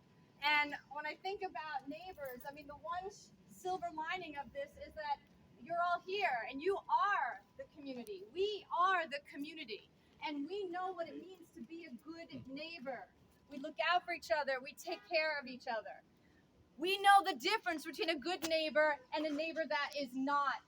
And when I think about neighbors, I mean, the one silver lining of this is that you're all here and you are the community. We are the community. And we know what it means to be a good neighbor. We look out for each other. We take care of each other. We know the difference between a good neighbor and a neighbor that is not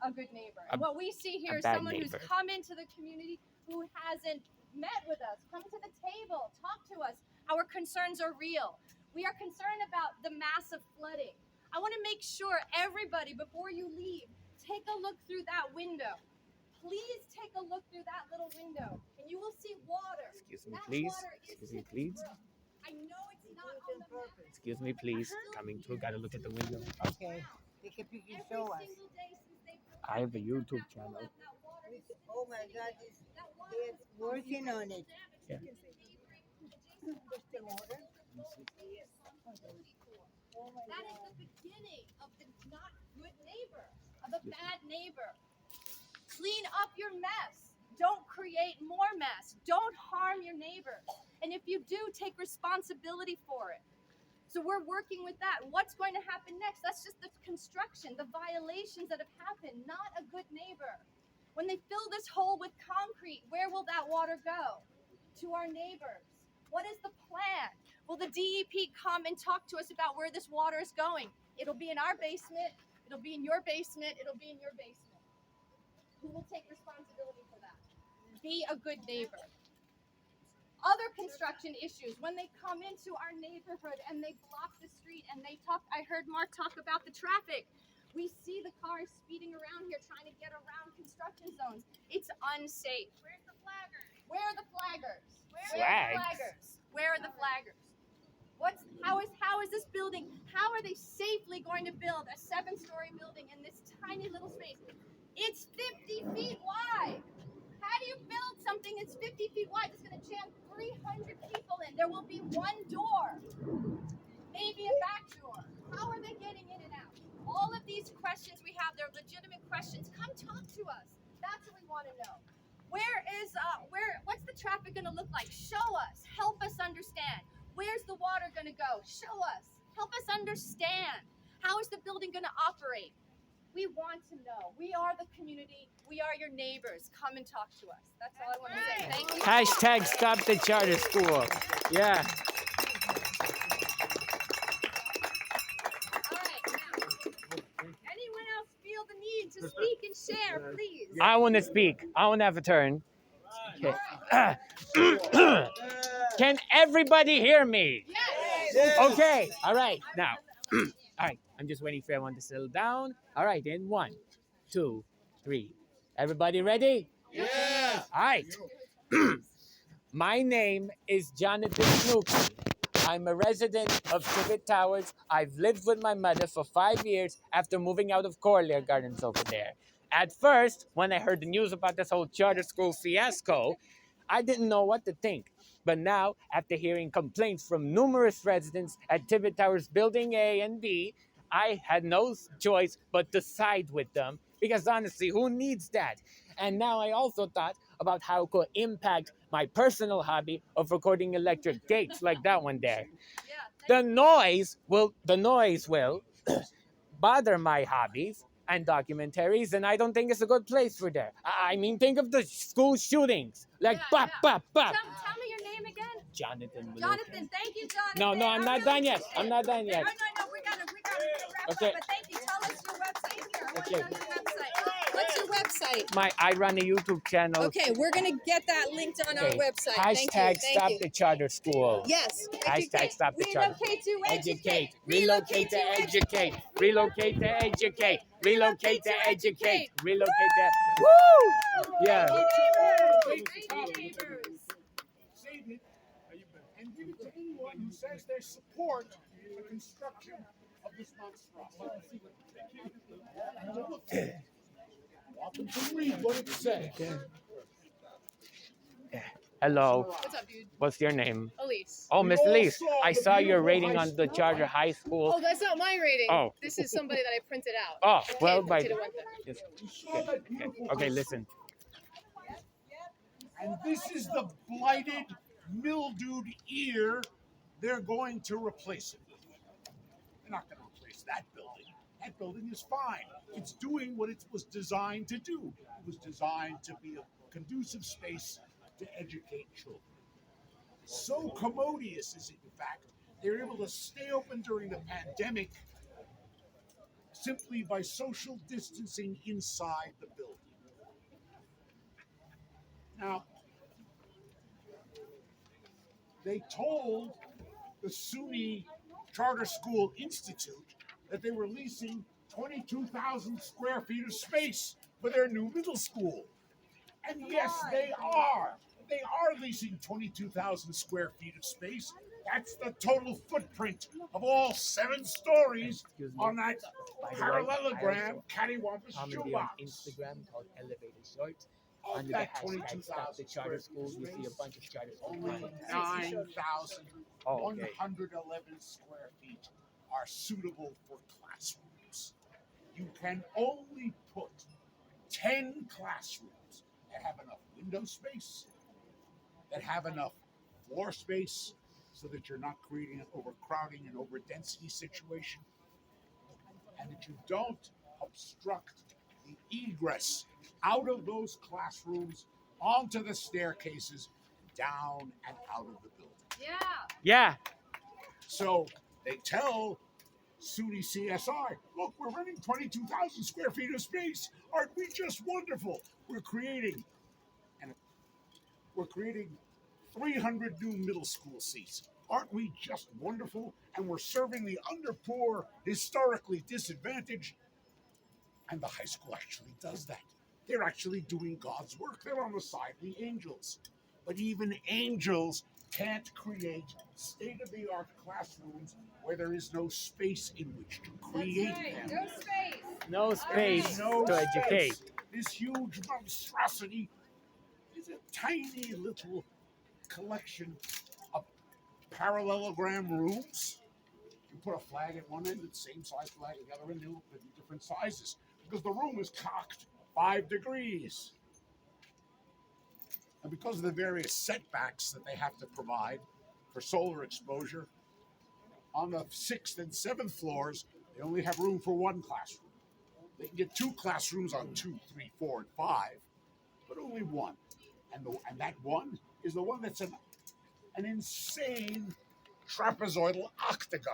a good neighbor. And what we see here is someone who's come into the community who hasn't met with us, come to the table, talk to us. Our concerns are real. We are concerned about the massive flooding. I want to make sure everybody, before you leave, take a look through that window. Please take a look through that little window, and you will see water. Excuse me, please. Excuse me, please. I know it's not on the map. Excuse me, please. Coming through. Gotta look at the window. Okay. They can show us. I have a YouTube channel. Oh my God, they're working on it. Yeah. That is the beginning of the not good neighbor, of a bad neighbor. Clean up your mess. Don't create more mess. Don't harm your neighbors. And if you do, take responsibility for it. So we're working with that. What's going to happen next? That's just the construction, the violations that have happened, not a good neighbor. When they fill this hole with concrete, where will that water go? To our neighbors. What is the plan? Will the DEP come and talk to us about where this water is going? It'll be in our basement. It'll be in your basement. It'll be in your basement. Who will take responsibility for that? Be a good neighbor. Other construction issues, when they come into our neighborhood and they block the street and they talk, I heard Mark talk about the traffic. We see the cars speeding around here trying to get around construction zones. It's unsafe. Where's the flaggers? Where are the flaggers? Where are the flaggers? Where are the flaggers? How is this building, how are they safely going to build a 7-story building in this tiny little space? It's 50 feet wide. How do you build something that's 50 feet wide that's going to jam 300 people in? There will be one door, maybe a back door. How are they getting in and out? All of these questions we have, they're legitimate questions. Come talk to us. That's what we want to know. What's the traffic going to look like? Show us. Help us understand. Where's the water going to go? Show us. Help us understand. How is the building going to operate? We want to know. We are the community. We are your neighbors. Come and talk to us. That's all I want to say. Thank you. Hashtag stop the charter school. Yeah. All right. Now, anyone else feel the need to speak and share, please? I want to speak. I want to have a turn. Okay. Can everybody hear me? Okay. All right. Now, all right. I'm just waiting for everyone to settle down. All right. In 1, 2, 3. Everybody ready? Yeah. All right. My name is Jonathan Snooki. I'm a resident of Tibbet Towers. I've lived with my mother for 5 years after moving out of Corlear Gardens over there. At first, when I heard the news about this whole charter school fiasco, I didn't know what to think. But now, after hearing complaints from numerous residents at Tibbet Towers Building A and B, I had no choice but to side with them because honestly, who needs that? And now I also thought about how it could impact my personal hobby of recording electric gates like that one there. The noise will bother my hobbies and documentaries, and I don't think it's a good place for that. I mean, think of the school shootings, like bop, bop, bop. Tell me your name again. Jonathan. Jonathan, thank you, Jonathan. No, I'm not done yet. I'm not done yet. No, we gotta wrap Okay. up, but thank you. Tell us your website here. I want to Okay. know your website. What's your website? I run a YouTube channel. Okay, we're gonna get that linked on our Okay. website. Hashtag stop the charter school. Yes. Hashtag stop the charter. Relocate to Educate. Relocate to educate. Relocate to educate. Relocate to educate. Relocate to. Woo! Yeah. Save it and give it to anyone who says they support the construction of this monstrosity. Want them to read what it says. Hello. What's up, dude? What's your name? Elise. Oh, We Miss all Elise. saw I the saw your beautiful rating high on the school. Charter High School. Oh, that's not my rating. Oh. This is somebody that I printed out. Oh, well, Okay, by to the one thing. yes. We saw that beautiful Okay, high listen. And this is the blighted, mildewed ear they're going to replace it with. They're not going to replace that building. That building is fine. It's doing what it was designed to do. It was designed to be a conducive space to educate children. So commodious is it, in fact, they're able to stay open during the pandemic simply by social distancing inside the building. Now, they told the SUNY Charter School Institute that they were leasing 22,000 square feet of space for their new middle school. And yes, they are. They are leasing 22,000 square feet of space. That's the total footprint of all 7 stories on that parallelogram cattywampus I'm on shoebox. Instagram called Elevated Shorts. Of Under the that hashtag 22,000 Stop the Charter square School, feet you of see a space, bunch of charter schools. only 9,111 square feet are suitable for classrooms. You can only put 10 classrooms that have enough window space, that have enough floor space so that you're not creating an overcrowding and overdensity situation, and that you don't obstruct the egress out of those classrooms onto the staircases, down and out of the building. Yeah. So they tell SUNY CSI, look, we're renting 22,000 square feet of space. Aren't we just wonderful? We're creating 300 new middle school seats. Aren't we just wonderful? And we're serving the underpoor, historically disadvantaged. And the high school actually does that. They're actually doing God's work. They're on the side of the angels. But even angels can't create state-of-the-art classrooms where there is no space in which to create them. No space No to space. educate. This huge monstrosity is a tiny little collection of parallelogram rooms. You put a flag at one end, the same size flag at the other end, they'll be different sizes because the room is cocked 5 degrees. And because of the various setbacks that they have to provide for solar exposure, on the 6th and 7th floors, they only have room for 1 classroom. They can get 2 classrooms on 2, 3, 4, and 5, but only 1. And that one is the one that's an insane trapezoidal octagon.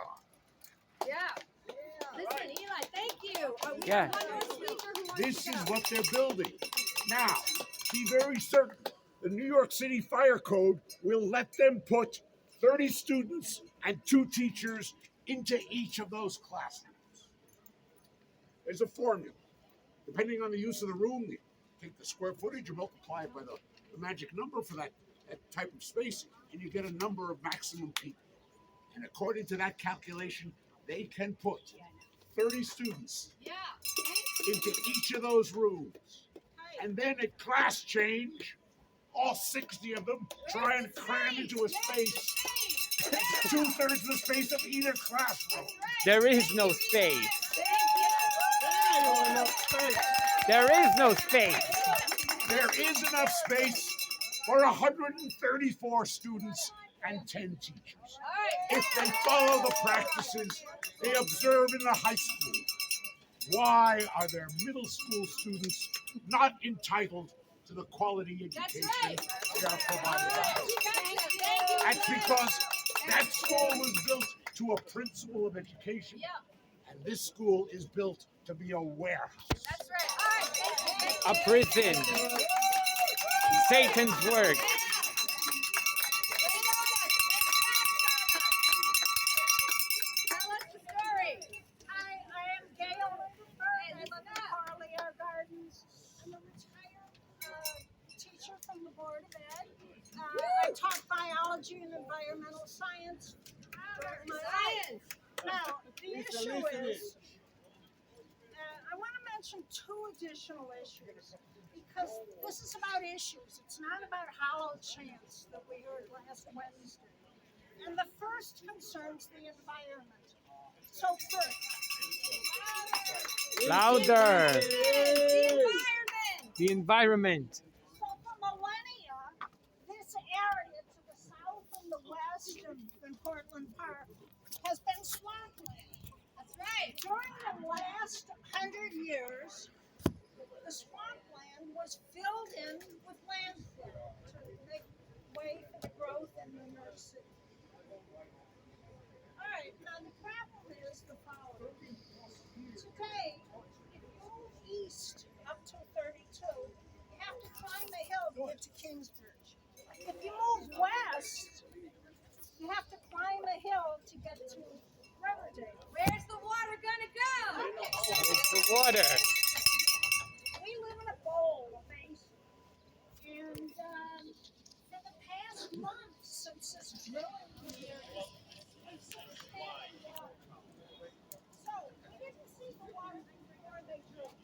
Listen, Eli, thank you. We Yeah. have one more speaker who wants This to is go. what they're building. Now, be very certain the New York City Fire Code will let them put 30 students and 2 teachers into each of those classrooms. There's a formula. Depending on the use of the room, you take the square footage, you multiply it by the magic number for that type of space, and you get a number of maximum people. And according to that calculation, they can put 30 students into each of those rooms. And then at class change, all 60 of them try and cram into a space, 2/3 of the space of either classroom. There is no space. There is no space. There is enough space for 134 students and 10 teachers. If they follow the practices they observe in the high school, why are their middle school students not entitled to the quality education they are provided? That's because that school was built to a principle of education, and this school is built to be a warehouse. That's right. All right. Thank you. A prison. Satan's work. Tell us the story. Hi, I am Gail Lindbergh. I live in Harley Gardens. I'm a retired teacher from the Board of Ed. I taught biology and environmental science. Science. Now, the issue is, I want to mention 2 additional issues, because this is about issues. It's not about hollow chants that we heard last Wednesday. And the first concerns the environment. So first, Louder. The environment. The environment. so for millennia, this area to the south and the west of Portland Park has been swampland. That's right. During the last 100 years, the swampland was filled in with landfill to make way for the growth in the North City. All right, now the problem is the following. Today, if you move east up to 32, you have to climb a hill to get to Kingsbridge. If you move west, you have to climb a hill to get to Riverdale. Where's the water gonna go? It's the water. We live in a bowl, a basin. And for the past month, since this drilling here, we've seen standing water. So we didn't see the water before they drilled.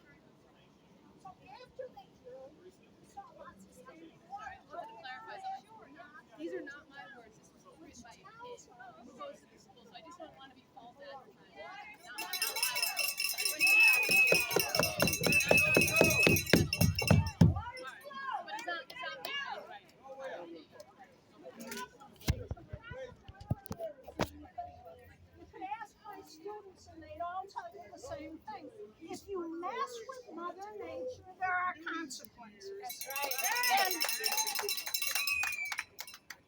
So after they drilled, we saw lots of standing water. Let me clarify something. These are not my words. This was written by a kid who goes to the school, so I just don't want to be false advertising. Not my but it's not me, right? You could ask my students and they'd all tell you the same thing. If you mess with Mother Nature, there are consequences. That's right.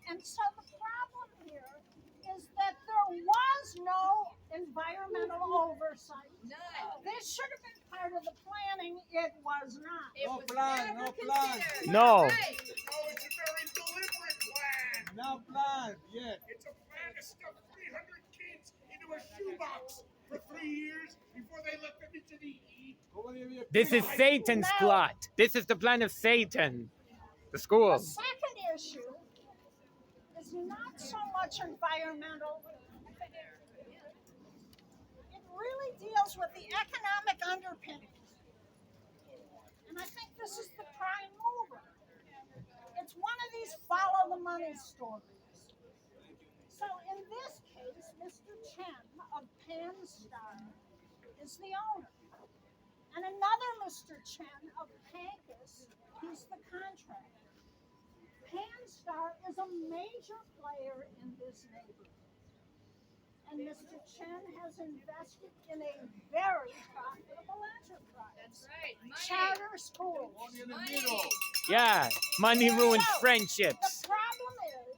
And so the problem here is that there was no environmental oversight. None. This should have been part of the planning. It was not. It No was plan, never no plan. considered. No. Right. Oh, it's a very deliberate plan. No plan, yeah. It's a plan to stuff 300 kids into a shoebox for 3 years before they let them into the heat. This is Satan's plot. This is the plan of Satan. The school. The second issue is not so much environmental. It really deals with the economic underpinnings. And I think this is the prime mover. It's one of these follow the money stories. So in this case, Mr. Chen of Panstar is the owner. And another Mr. Chen of Pankus, he's the contractor. Panstar is a major player in this neighborhood. And Mr. Chen has invested in a very profitable enterprise. That's right. Money. Charter schools. Money. Yeah. Money ruins So, friendships. The problem is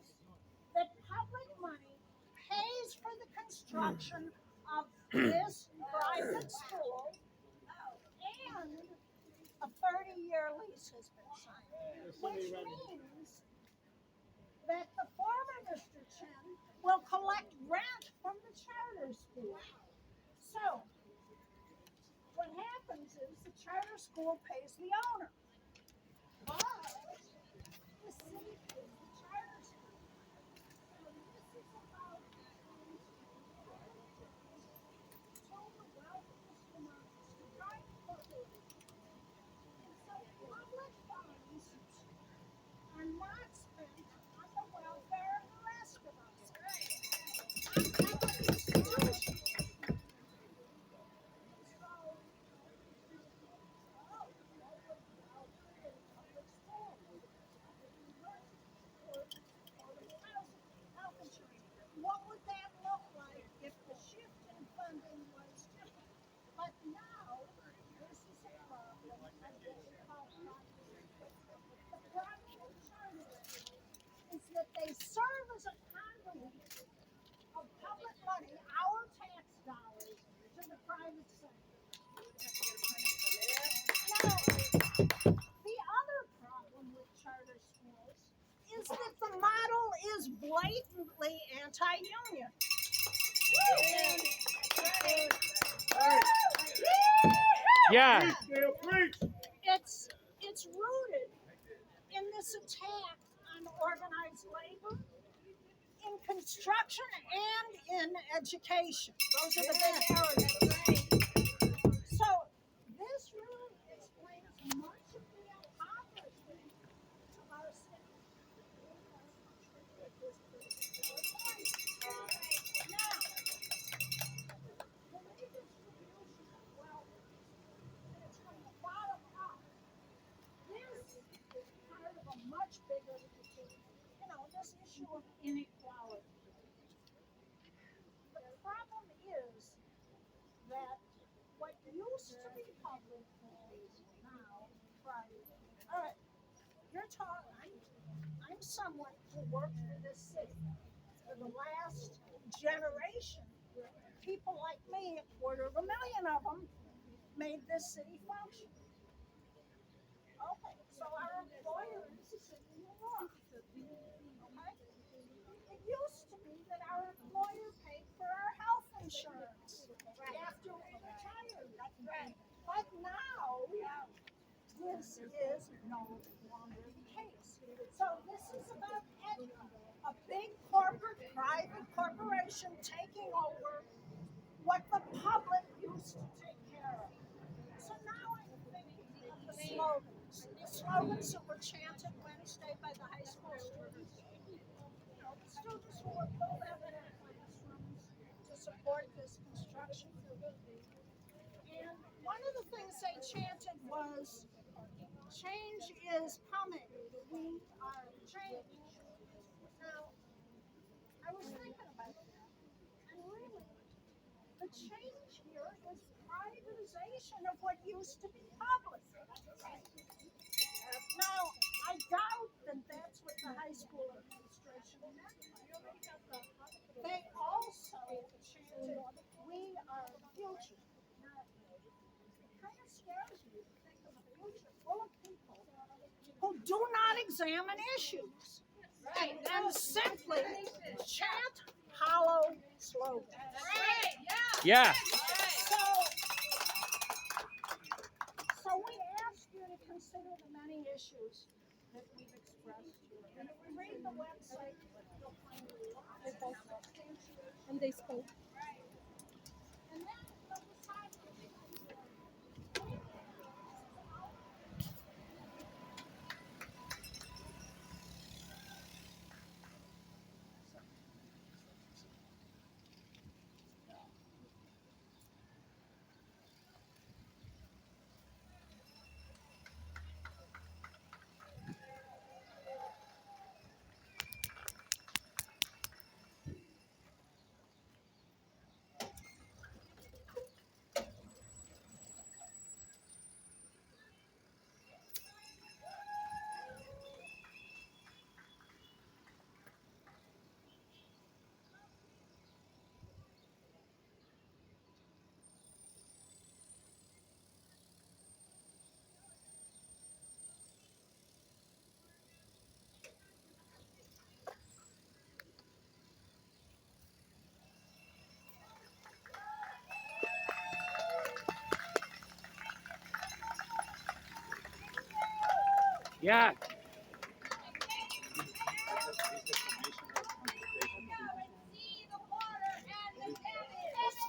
that public money pays for the construction of this private school, and a 30-year lease has been signed, which means that the former Mr. Chen will collect rent from the charter school. So, what happens is the charter school pays the owner. But the city pays the charter school. So this is about told the wealthiest amongst the private corporations. And so public funds are not spent on the welfare of the rest of us. On public institutions. What would that look like if the shift in funding was different? But now, this is a problem. I guess you call it not. The problem with charter schools is that they serve as a conduit of public money, our tax dollars, to the private sector. Now, the other problem with charter schools is that the model is blatantly anti-union. Yeah. It's rooted in this attack on organized labor, in construction, and in education. Those are the big areas. So this really explains much of the impoverishment of our state. Now, the redistribution of wealth, and it's from the bottom up. This is part of a much bigger issue. This issue of inequality. The problem is that what used to be public is now private. All right, you're talking. I'm someone who worked for this city for the last generation. People like me, 250,000 of them, made this city function. Okay, so our employer is the city of New York. Okay? It used to be that our employer paid for our health insurance after we retired. But now, this is no longer the case. So this is about a big corporate, private corporation taking over what the public used to take care of. So now I'm thinking of the slogans that were chanted Wednesday by the high school students. The students who were pulled out of their classrooms to support this construction. And one of the things they chanted was, change is coming. We are change. Now, I was thinking about that. And really, the change here is privatization of what used to be public. Now, I doubt that that's what the high school administration meant. They also chanted, we are the future. Now, it kind of scares me to think of a future full of people who do not examine issues and simply chant hollow slogans. Yeah. So we ask you to consider the many issues that we've expressed here. And if we read the website, you'll find lots of substantiation. And they spoke. And then from the side of the Yeah.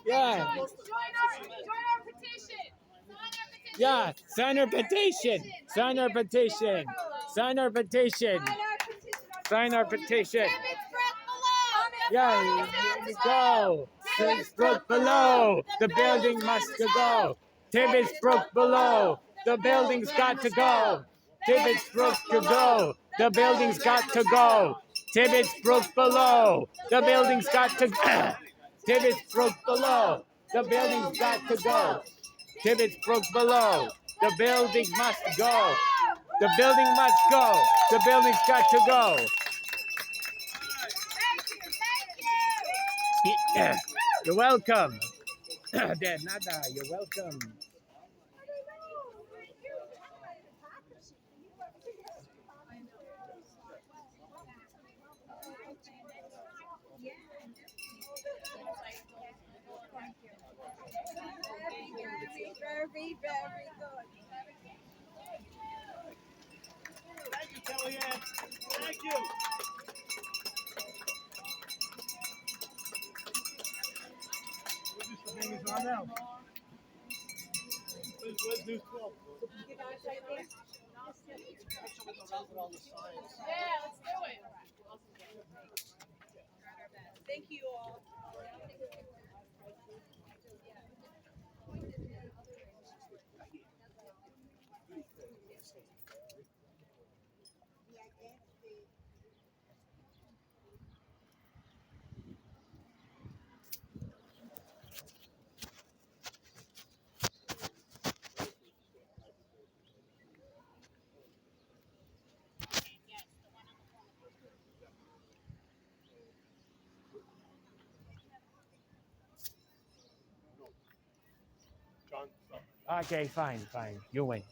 Yeah. Join our petition. Yeah. Sign our petition. Sign our petition. Sign our petition. Sign our petition. Yeah. Go. Tibbetts Brook below. The building must go. Tibbetts Brook below. The building's got to go. Tibbetts Brook to go. The building's got to go. Tibbetts Brook below. The building's got to go. Tibbetts Brook below. The building's got to go. Tibbetts Brook below. The building must go. The building must go. The building's got to go. Yeah. You're welcome. De nada. You're welcome. Very good. Thank you, Kellyanne. Thank you. Where's the hangers on now? Where's News 12? Yeah, let's do it. Thank you all. John, stop. Okay, fine. You win.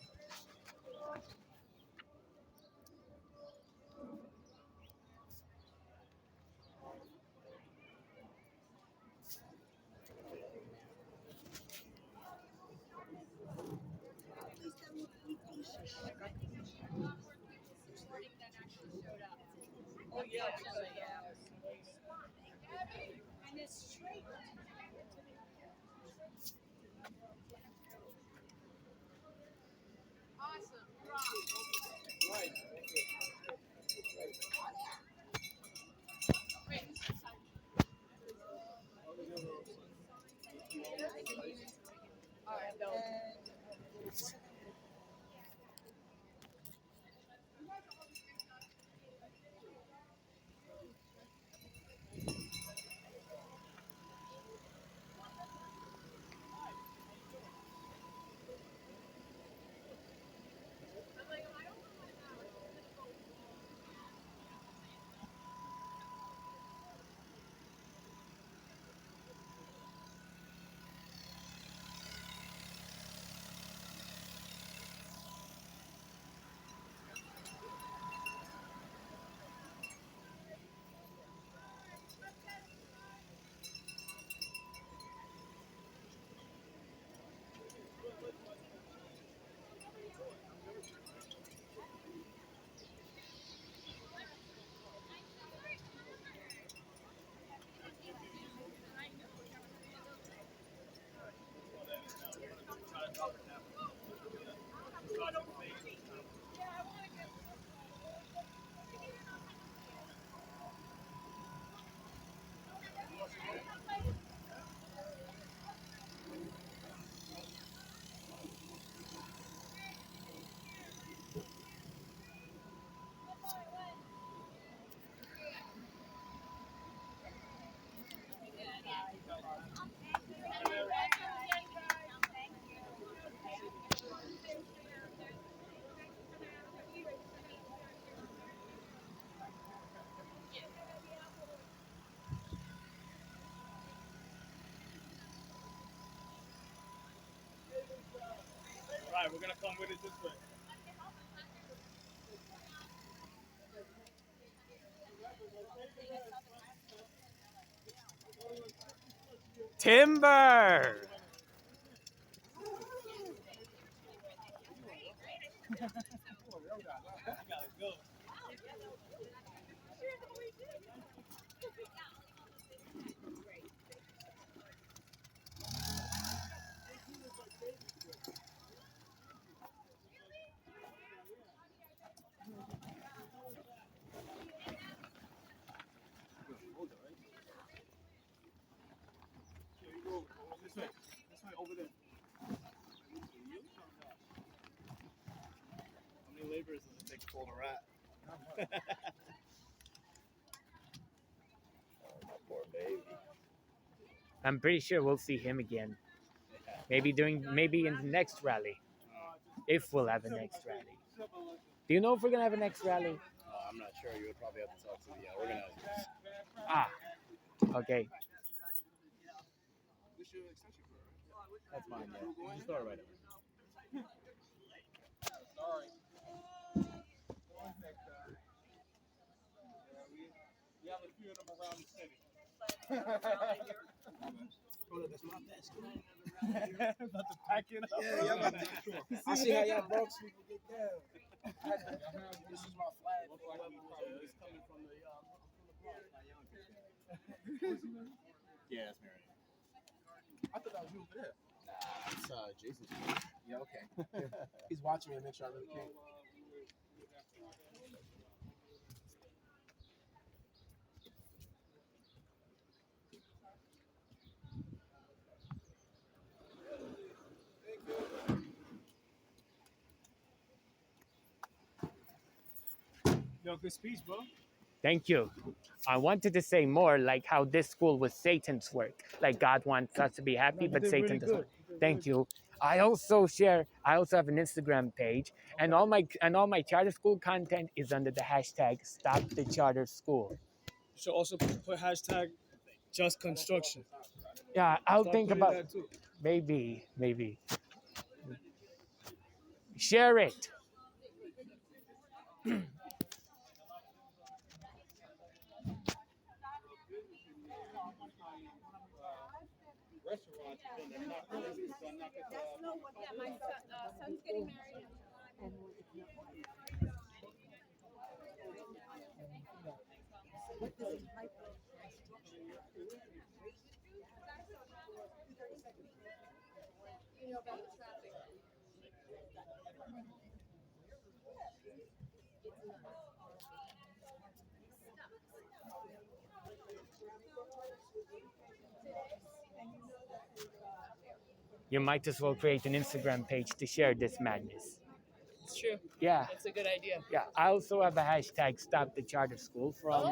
Oh yeah, and it's straight. Awesome. Right. Right, we're gonna come with it this way. Timber. gets called a rat. Poor baby. I'm pretty sure we'll see him again. Maybe in the next rally, if we'll have a next rally. Do you know if we're gonna have a next rally? I'm not sure. You would probably have to talk to the organizers. Ah, okay. That's mine. Yeah. You just throw it right over. We have a few of them around the city. That's my desk. About to pack it up. Yeah, I'm about to sure. I see how y'all Bronx people get down. This is my flag. It's coming from the Bronx, not Yonkers. Yeah, that's me right here. I thought that was you over there. Nah, it's Jason. Yeah, okay. He's watching me and make sure I really can't. Yo, good speech, bro. Thank you. I wanted to say more like how this school was Satan's work. Like God wants us to be happy, but Satan doesn't. Thank you. I also have an Instagram page, and all my charter school content is under the hashtag Stop the Charter School. You should also put hashtag just construction. Yeah, I'll Start think putting about that too. maybe. Share it. Yeah, my son's getting married. You know about the traffic. You might as well create an Instagram page to share this madness. It's true. Yeah. It's a good idea. Yeah, I also have a hashtag Stop the Charter School for all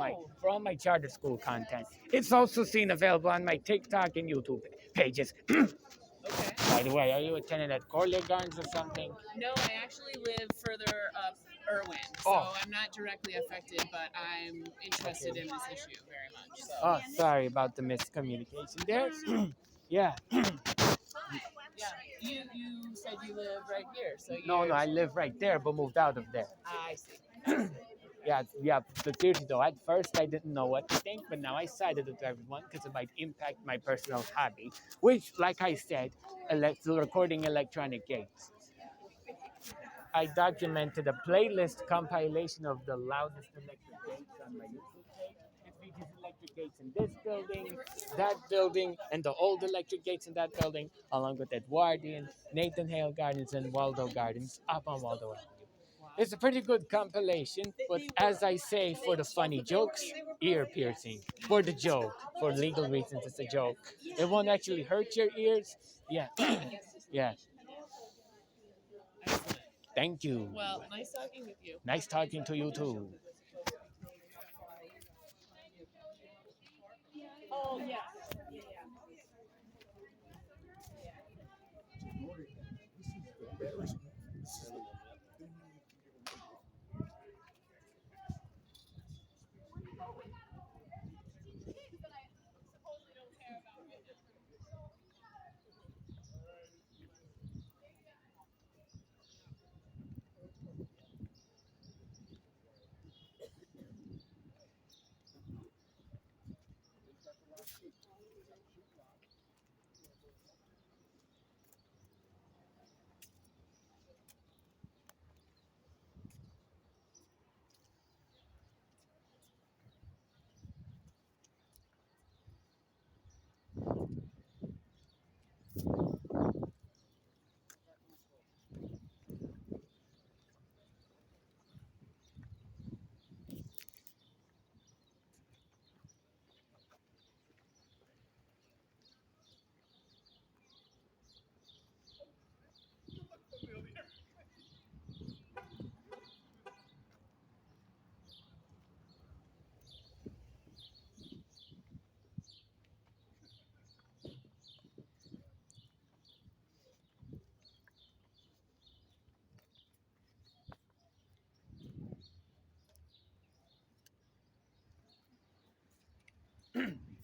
my charter school content. It's also seen available on my TikTok and YouTube pages. Okay. By the way, are you attending at Corley Gardens or something? No, I actually live further up Irwin, so I'm not directly affected, but I'm interested in this issue very much. So. Oh, sorry about the miscommunication there. Yeah. Yeah, you said you live right here, so No, I live right there, but moved out of there. I see. Yeah. But seriously though, at first I didn't know what to think, but now I sided with everyone because it might impact my personal hobby, which, like I said, recording electronic games. I documented a playlist compilation of the loudest electric gates on my YouTube page. It features electric gates in this building, that building, and the old electric gates in that building, along with Edwardian, Nathan Hale Gardens, and Waldo Gardens up on Waldo Avenue. It's a pretty good compilation, but as I say, for the funny jokes, ear piercing. For the joke, for legal reasons, it's a joke. It won't actually hurt your ears. Yeah. Yeah. Thank you. Well, nice talking with you. Nice talking to you too. Oh, yeah.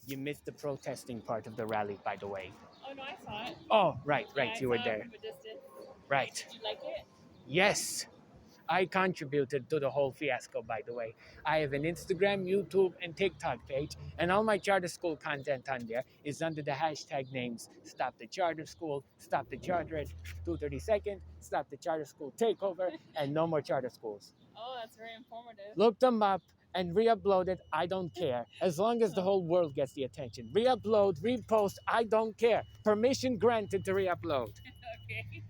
You missed the protesting part of the rally, by the way. Oh no, I saw it. Oh, right, Yeah, right, I you saw were it there. from a distance. Right. Did you like it? Yes, I contributed to the whole fiasco, by the way. I have an Instagram, YouTube, and TikTok page, and all my charter school content on there is under the hashtag names Stop the Charter School, Stop the Charter 232nd, Stop the Charter School Takeover, and No More Charter Schools. Oh, that's very informative. Look them up and re-upload it. I don't care. As long as the whole world gets the attention. Re-upload, repost, I don't care. Permission granted to re-upload. Okay.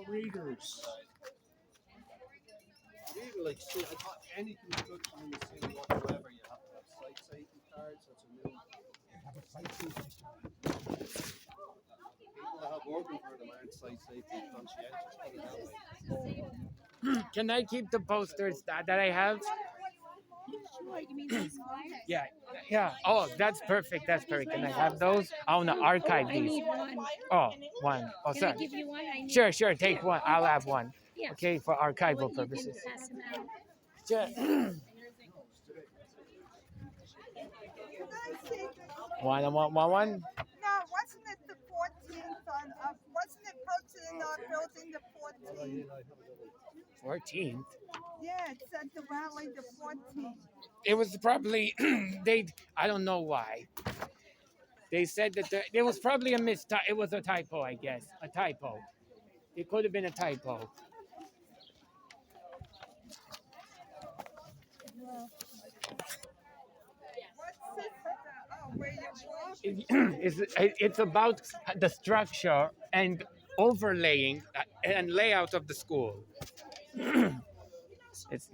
Readers. Really, like, see, I thought any construction in the city whatsoever, you have to have site safety cards. That's a new. People that have working for them aren't site safety conscientious. Put it that way. Can I keep the posters that I have? Sure, you mean these flyers? Yeah, yeah. Oh, that's perfect. That's perfect. Can I have those? I want to archive I these. need one. Oh, one. Oh, Can I sorry. give you one? I need Sure, sure. Take one. I'll have one. Yeah. Okay, for archival You can purposes. pass them out. Sure. One. I want one. No, wasn't it the 14th on, wasn't it posted in our building the 14th? 14th. Yeah, it said the rally the 14th. It was probably they. I don't know why. They said that there was probably a it was a typo, I guess. A typo. It could have been a typo. What's this about? Oh, where you walk? It's about the structure and overlaying and layout of the school. It's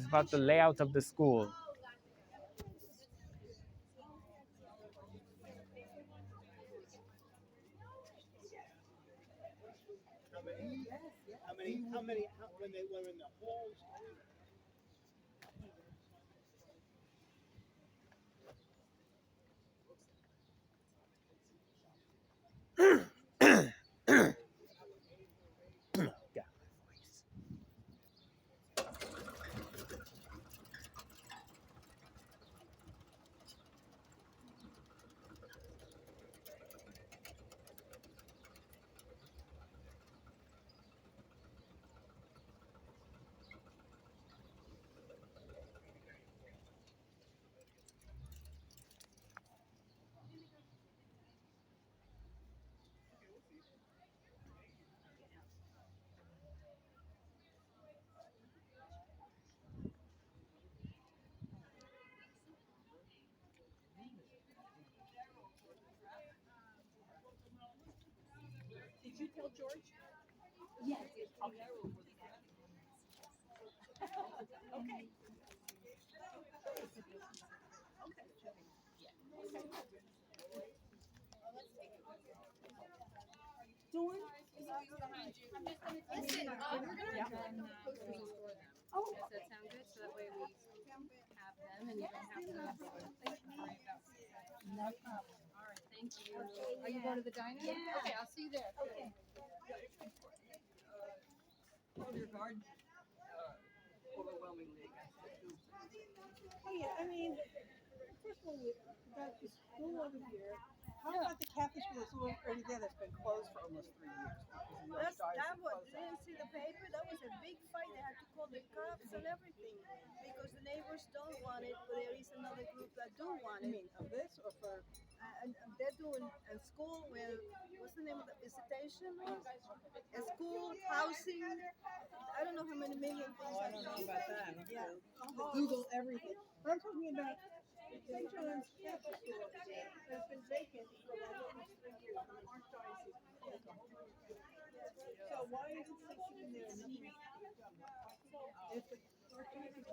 about the layout of the school. When they were in the halls. Yeah. you tell George? Yes. Okay. Okay. Dawn? I'm just gonna listen. We're gonna post these and store them. Oh, Does that sound good? So that way we have them and you don't have to worry about. no problem. All right, thank you. Are you going to the diner? Yeah. Okay, I'll see you there. Okay. Hey, I mean, first of all, we got the school over here. How about the Catholic school that's already there that's been closed for almost 3 years? Didn't see the paper. That was a big fight. They had to call the cops and everything because the neighbors don't want it, but there is another group that do want You it. mean of this or for? And they're doing a school where what's the name of the visitation? A school, housing. I don't know how many million things. I don't know about that. Yeah. Google everything. But I'm talking about St. John's Catholic School that's been vacant for like almost 3 years from the archdiocese. So why is it still sitting there and nothing is being done? If the archdiocese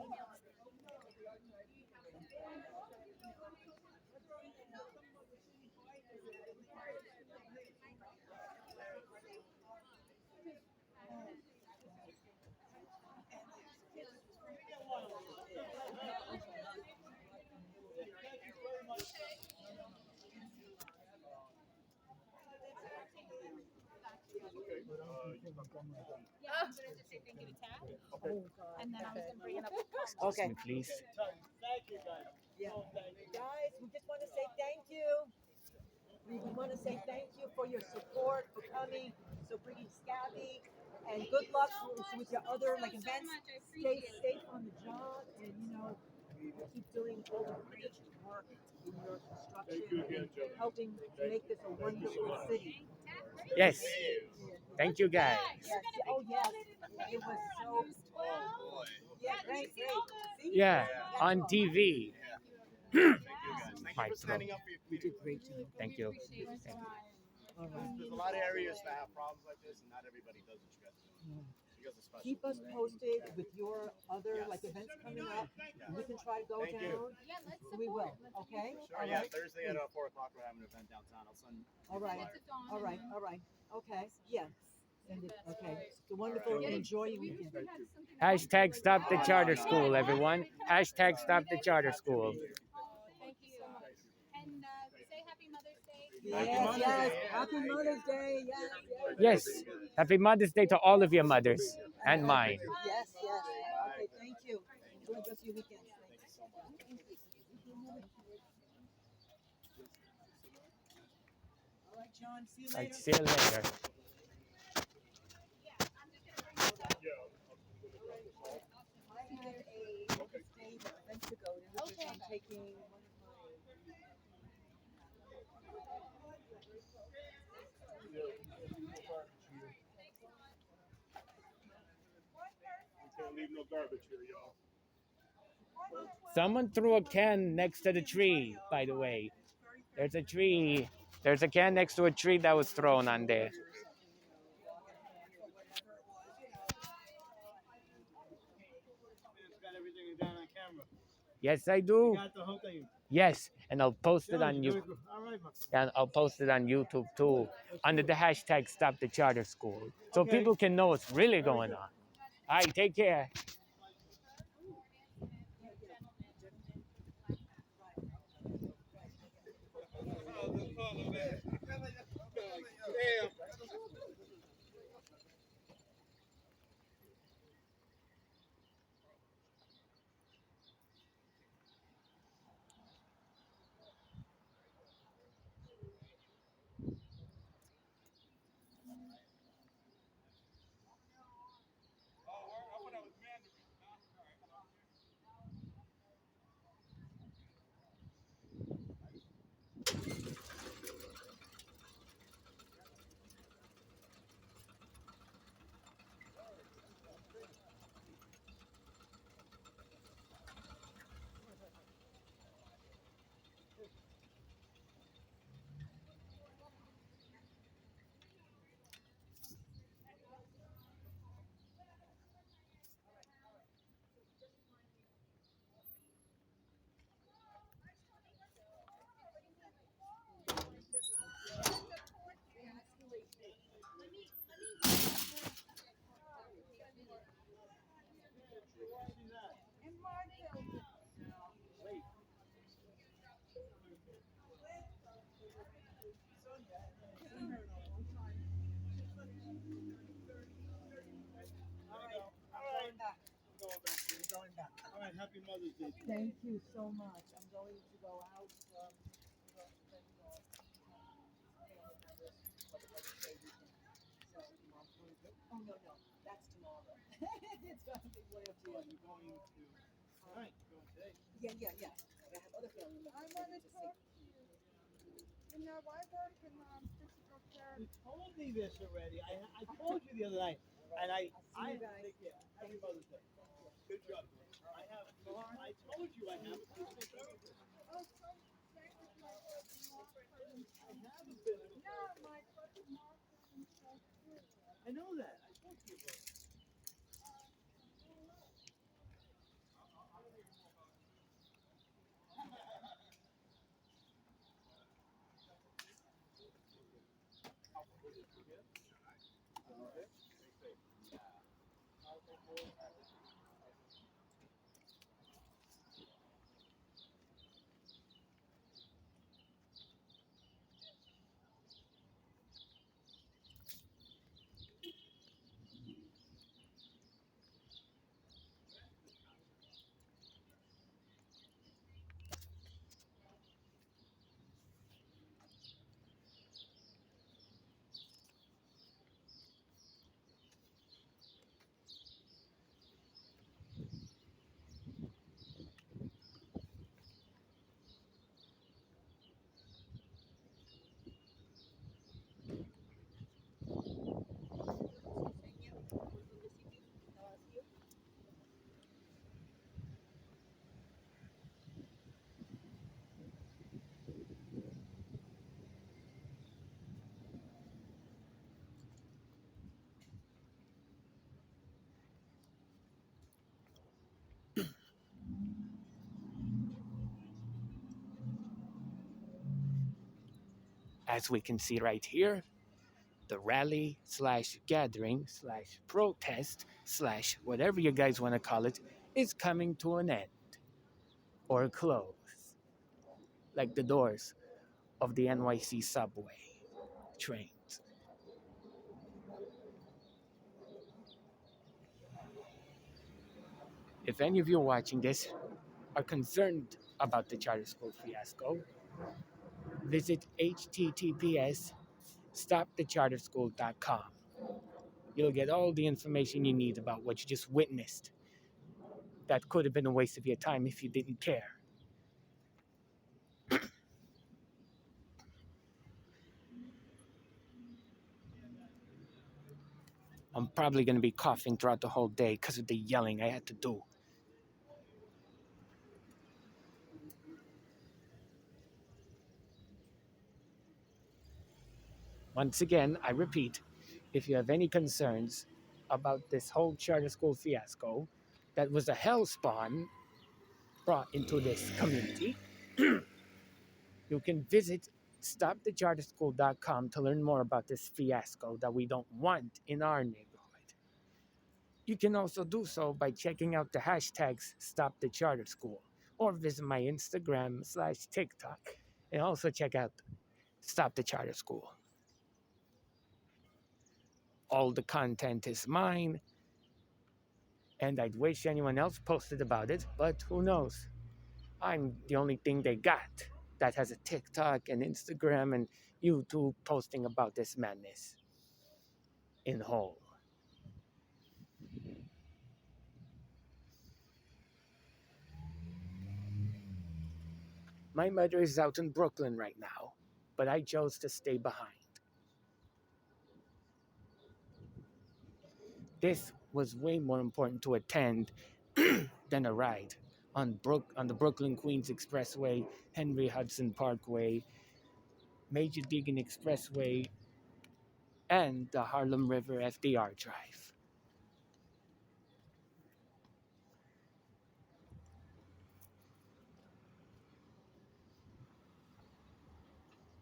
Yeah, I'm gonna just say thank you to Tad. And then I was gonna bring it up. Okay. Please. Thank you, guys. Yeah. Guys, we just want to say thank you. We want to say thank you for your support, for coming, so bringing Scabby, and good luck with your other like events. Stay safe on the job, and keep doing all the great work in your construction and helping to make this a wonderful city. Yes. Thank you, guys. Yes. Oh yes, it was so. Yeah, great. See? Yeah, on TV. Thank My you for standing up for your You did great job. Thank you. All right. There's a lot of areas that have problems like this, and not everybody does what you guys do. You guys are special. Keep us posted with your other like events coming up. We can try to go Thank you. down. Yeah, let's We will. support. Okay. Sure, All yeah. right. Thursday at 4 o'clock, we're having an event downtown. I'll send. All right. Dawn All right. All right. Okay. Yeah. Send it. Okay. So wonderful. Enjoy your weekend. Hashtag stop the charter school, everyone. Hashtag stop the charter school. Thank you so much. And say Happy Mother's Day. Yes. Yes. Happy Mother's Day. Yes. Yes. Happy Mother's Day to all of your mothers and mine. Yes. Yes. Okay. Thank you. Enjoy the rest of your weekend. Thank you so much. All right, John. See you All right, later. see you later. I have a Wednesday event to go to. Okay. I'm taking one of my. Can't leave no garbage here, y'all. Someone threw a can next to the tree, by the way. There's a tree. There's a can next to a tree that was thrown on there. Got everything down on camera. Yes, I do. Got the whole thing. Yes, and I'll post it on you. All right, my And I'll post it on YouTube too, under the hashtag Stop the Charter School, so Okay. people can know what's really going on. All right, take care. Oh, I thought that was Mandarin. Happy Mother's Day. Thank you so much. I'm going to go out. Oh, no, that's tomorrow. It's going to be way up to Well, you're going to tonight. You're going today. Yeah. I have other family members. I want to talk to you. You know, I work in physical therapy. You told me this already. I told you the other night, and I you guys. take care. Happy Mother's Day. Good job. I told you I have a physical therapist. Oh, same with my cousin Mark. I have a physical No, therapist. my cousin Mark is in South Korea. I know that. I told you about it. As we can see right here, the rally slash gathering slash protest slash whatever you guys want to call it is coming to an end or close, like the doors of the NYC subway trains. If any of you watching this are concerned about the charter school fiasco, visit https stopthecharterschool.com. You'll get all the information you need about what you just witnessed. That could have been a waste of your time if you didn't care. I'm probably going to be coughing throughout the whole day because of the yelling I had to do. Once again, I repeat, if you have any concerns about this whole charter school fiasco that was a hellspawn brought into this community, you can visit stopthecharterschool.com to learn more about this fiasco that we don't want in our neighborhood. You can also do so by checking out the hashtags StopTheCharterSchool or visit my Instagram/TikTok and also check out Stop the Charter School. All the content is mine, and I'd wish anyone else posted about it, but who knows? I'm the only thing they got that has a TikTok and Instagram and YouTube posting about this madness in whole. My mother is out in Brooklyn right now, but I chose to stay behind. This was way more important to attend than a ride on the Brooklyn Queens Expressway, Henry Hudson Parkway, Major Deegan Expressway, and the Harlem River FDR Drive.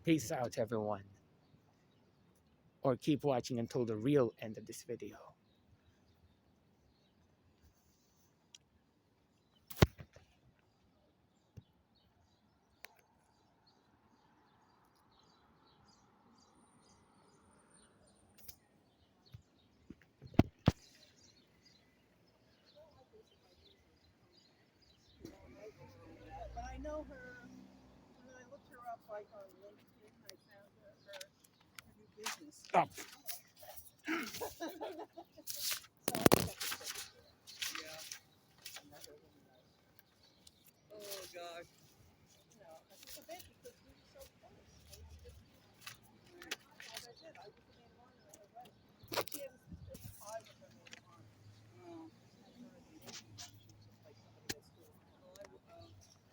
Peace out, everyone. Or keep watching until the real end of this video. know her. When I looked her up, like on LinkedIn, I found her new business. Stop. Oh gosh. No, I took a bit because we were so close. Like I said, I wasn't in line with her wedding. She had a sister. I was her maid of honor. Oh.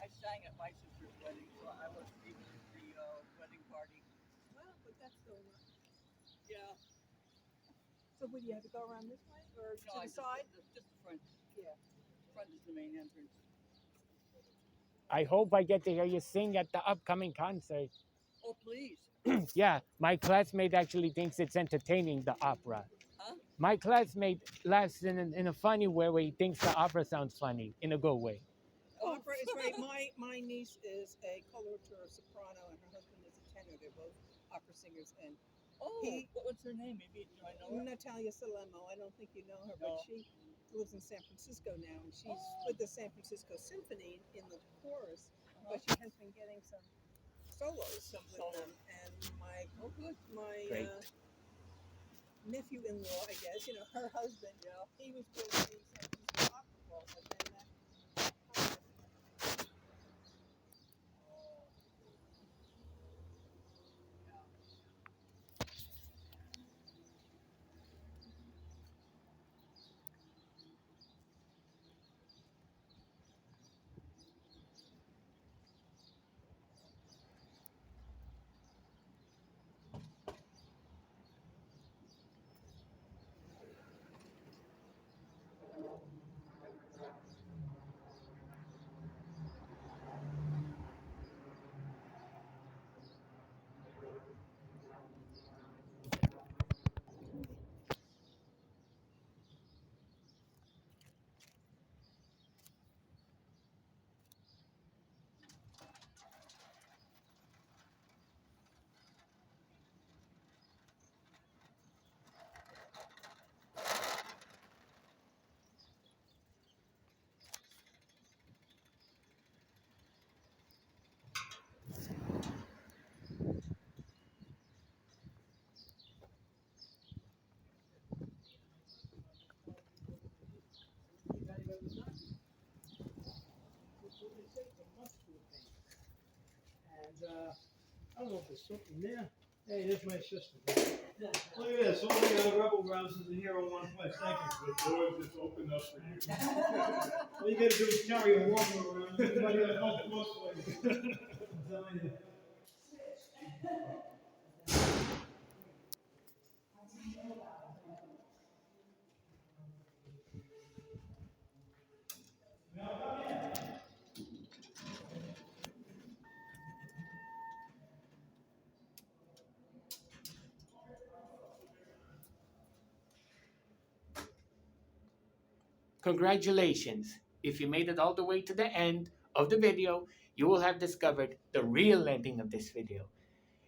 I sang at my sister's wedding, so I was even at the wedding party. Well, but that's still nice. Yeah. So would you have to go around this way or to the side? Just the front. Yeah. Front is the main entrance. I hope I get to hear you sing at the upcoming concert. Oh, please. Yeah, my classmate actually thinks it's entertaining, the opera. Huh? My classmate laughs in a funny way where he thinks the opera sounds funny, in a good way. Opera is great. My niece is a coloratura soprano, and her husband is a tenor. They're both opera singers. And what's her name? Maybe do I know her? Natalia Salemo. I don't think you know her, but she lives in San Francisco now, and she's with the San Francisco Symphony in the chorus. But she has been getting some solos with them. And my nephew-in-law, I guess, her husband, he was with the San Francisco Opera Ball, but then that. I don't know if there's something there. Hey, there's my sister. Look at this. All the other rebel grounds is here in one place. Thank you. The doors just opened up for you. All you gotta do is carry a walker around. Everybody else knows the most places. I'm telling you. Congratulations! If you made it all the way to the end of the video, you will have discovered the real ending of this video.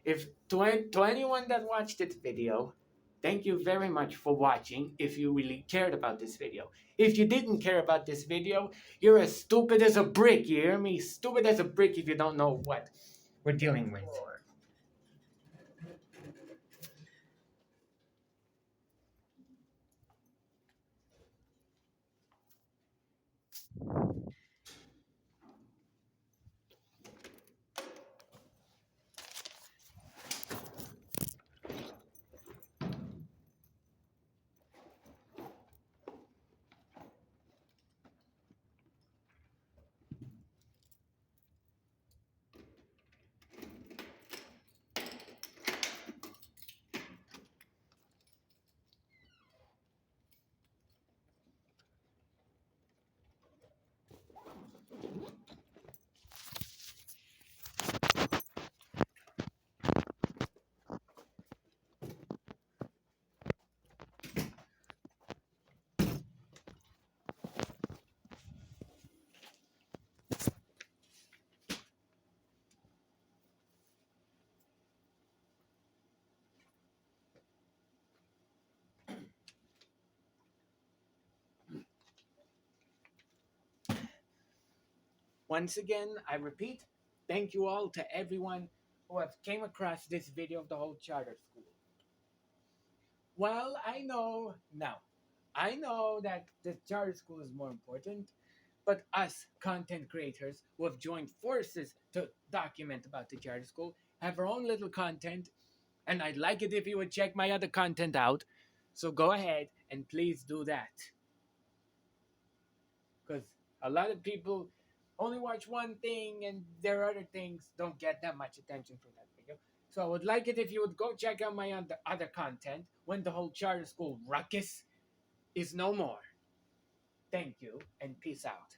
If to anyone that watched this video, thank you very much for watching if you really cared about this video. If you didn't care about this video, you're as stupid as a brick, you hear me? Stupid as a brick if you don't know what we're dealing with. Once again, I repeat, thank you all to everyone who have came across this video of the whole charter school. Well, I know that the charter school is more important, but us content creators who have joined forces to document about the charter school have our own little content, and I'd like it if you would check my other content out. So go ahead and please do that. Because a lot of people only watch one thing and their other things don't get that much attention from that video. So I would like it if you would go check out my other content when the whole charter school ruckus is no more. Thank you and peace out.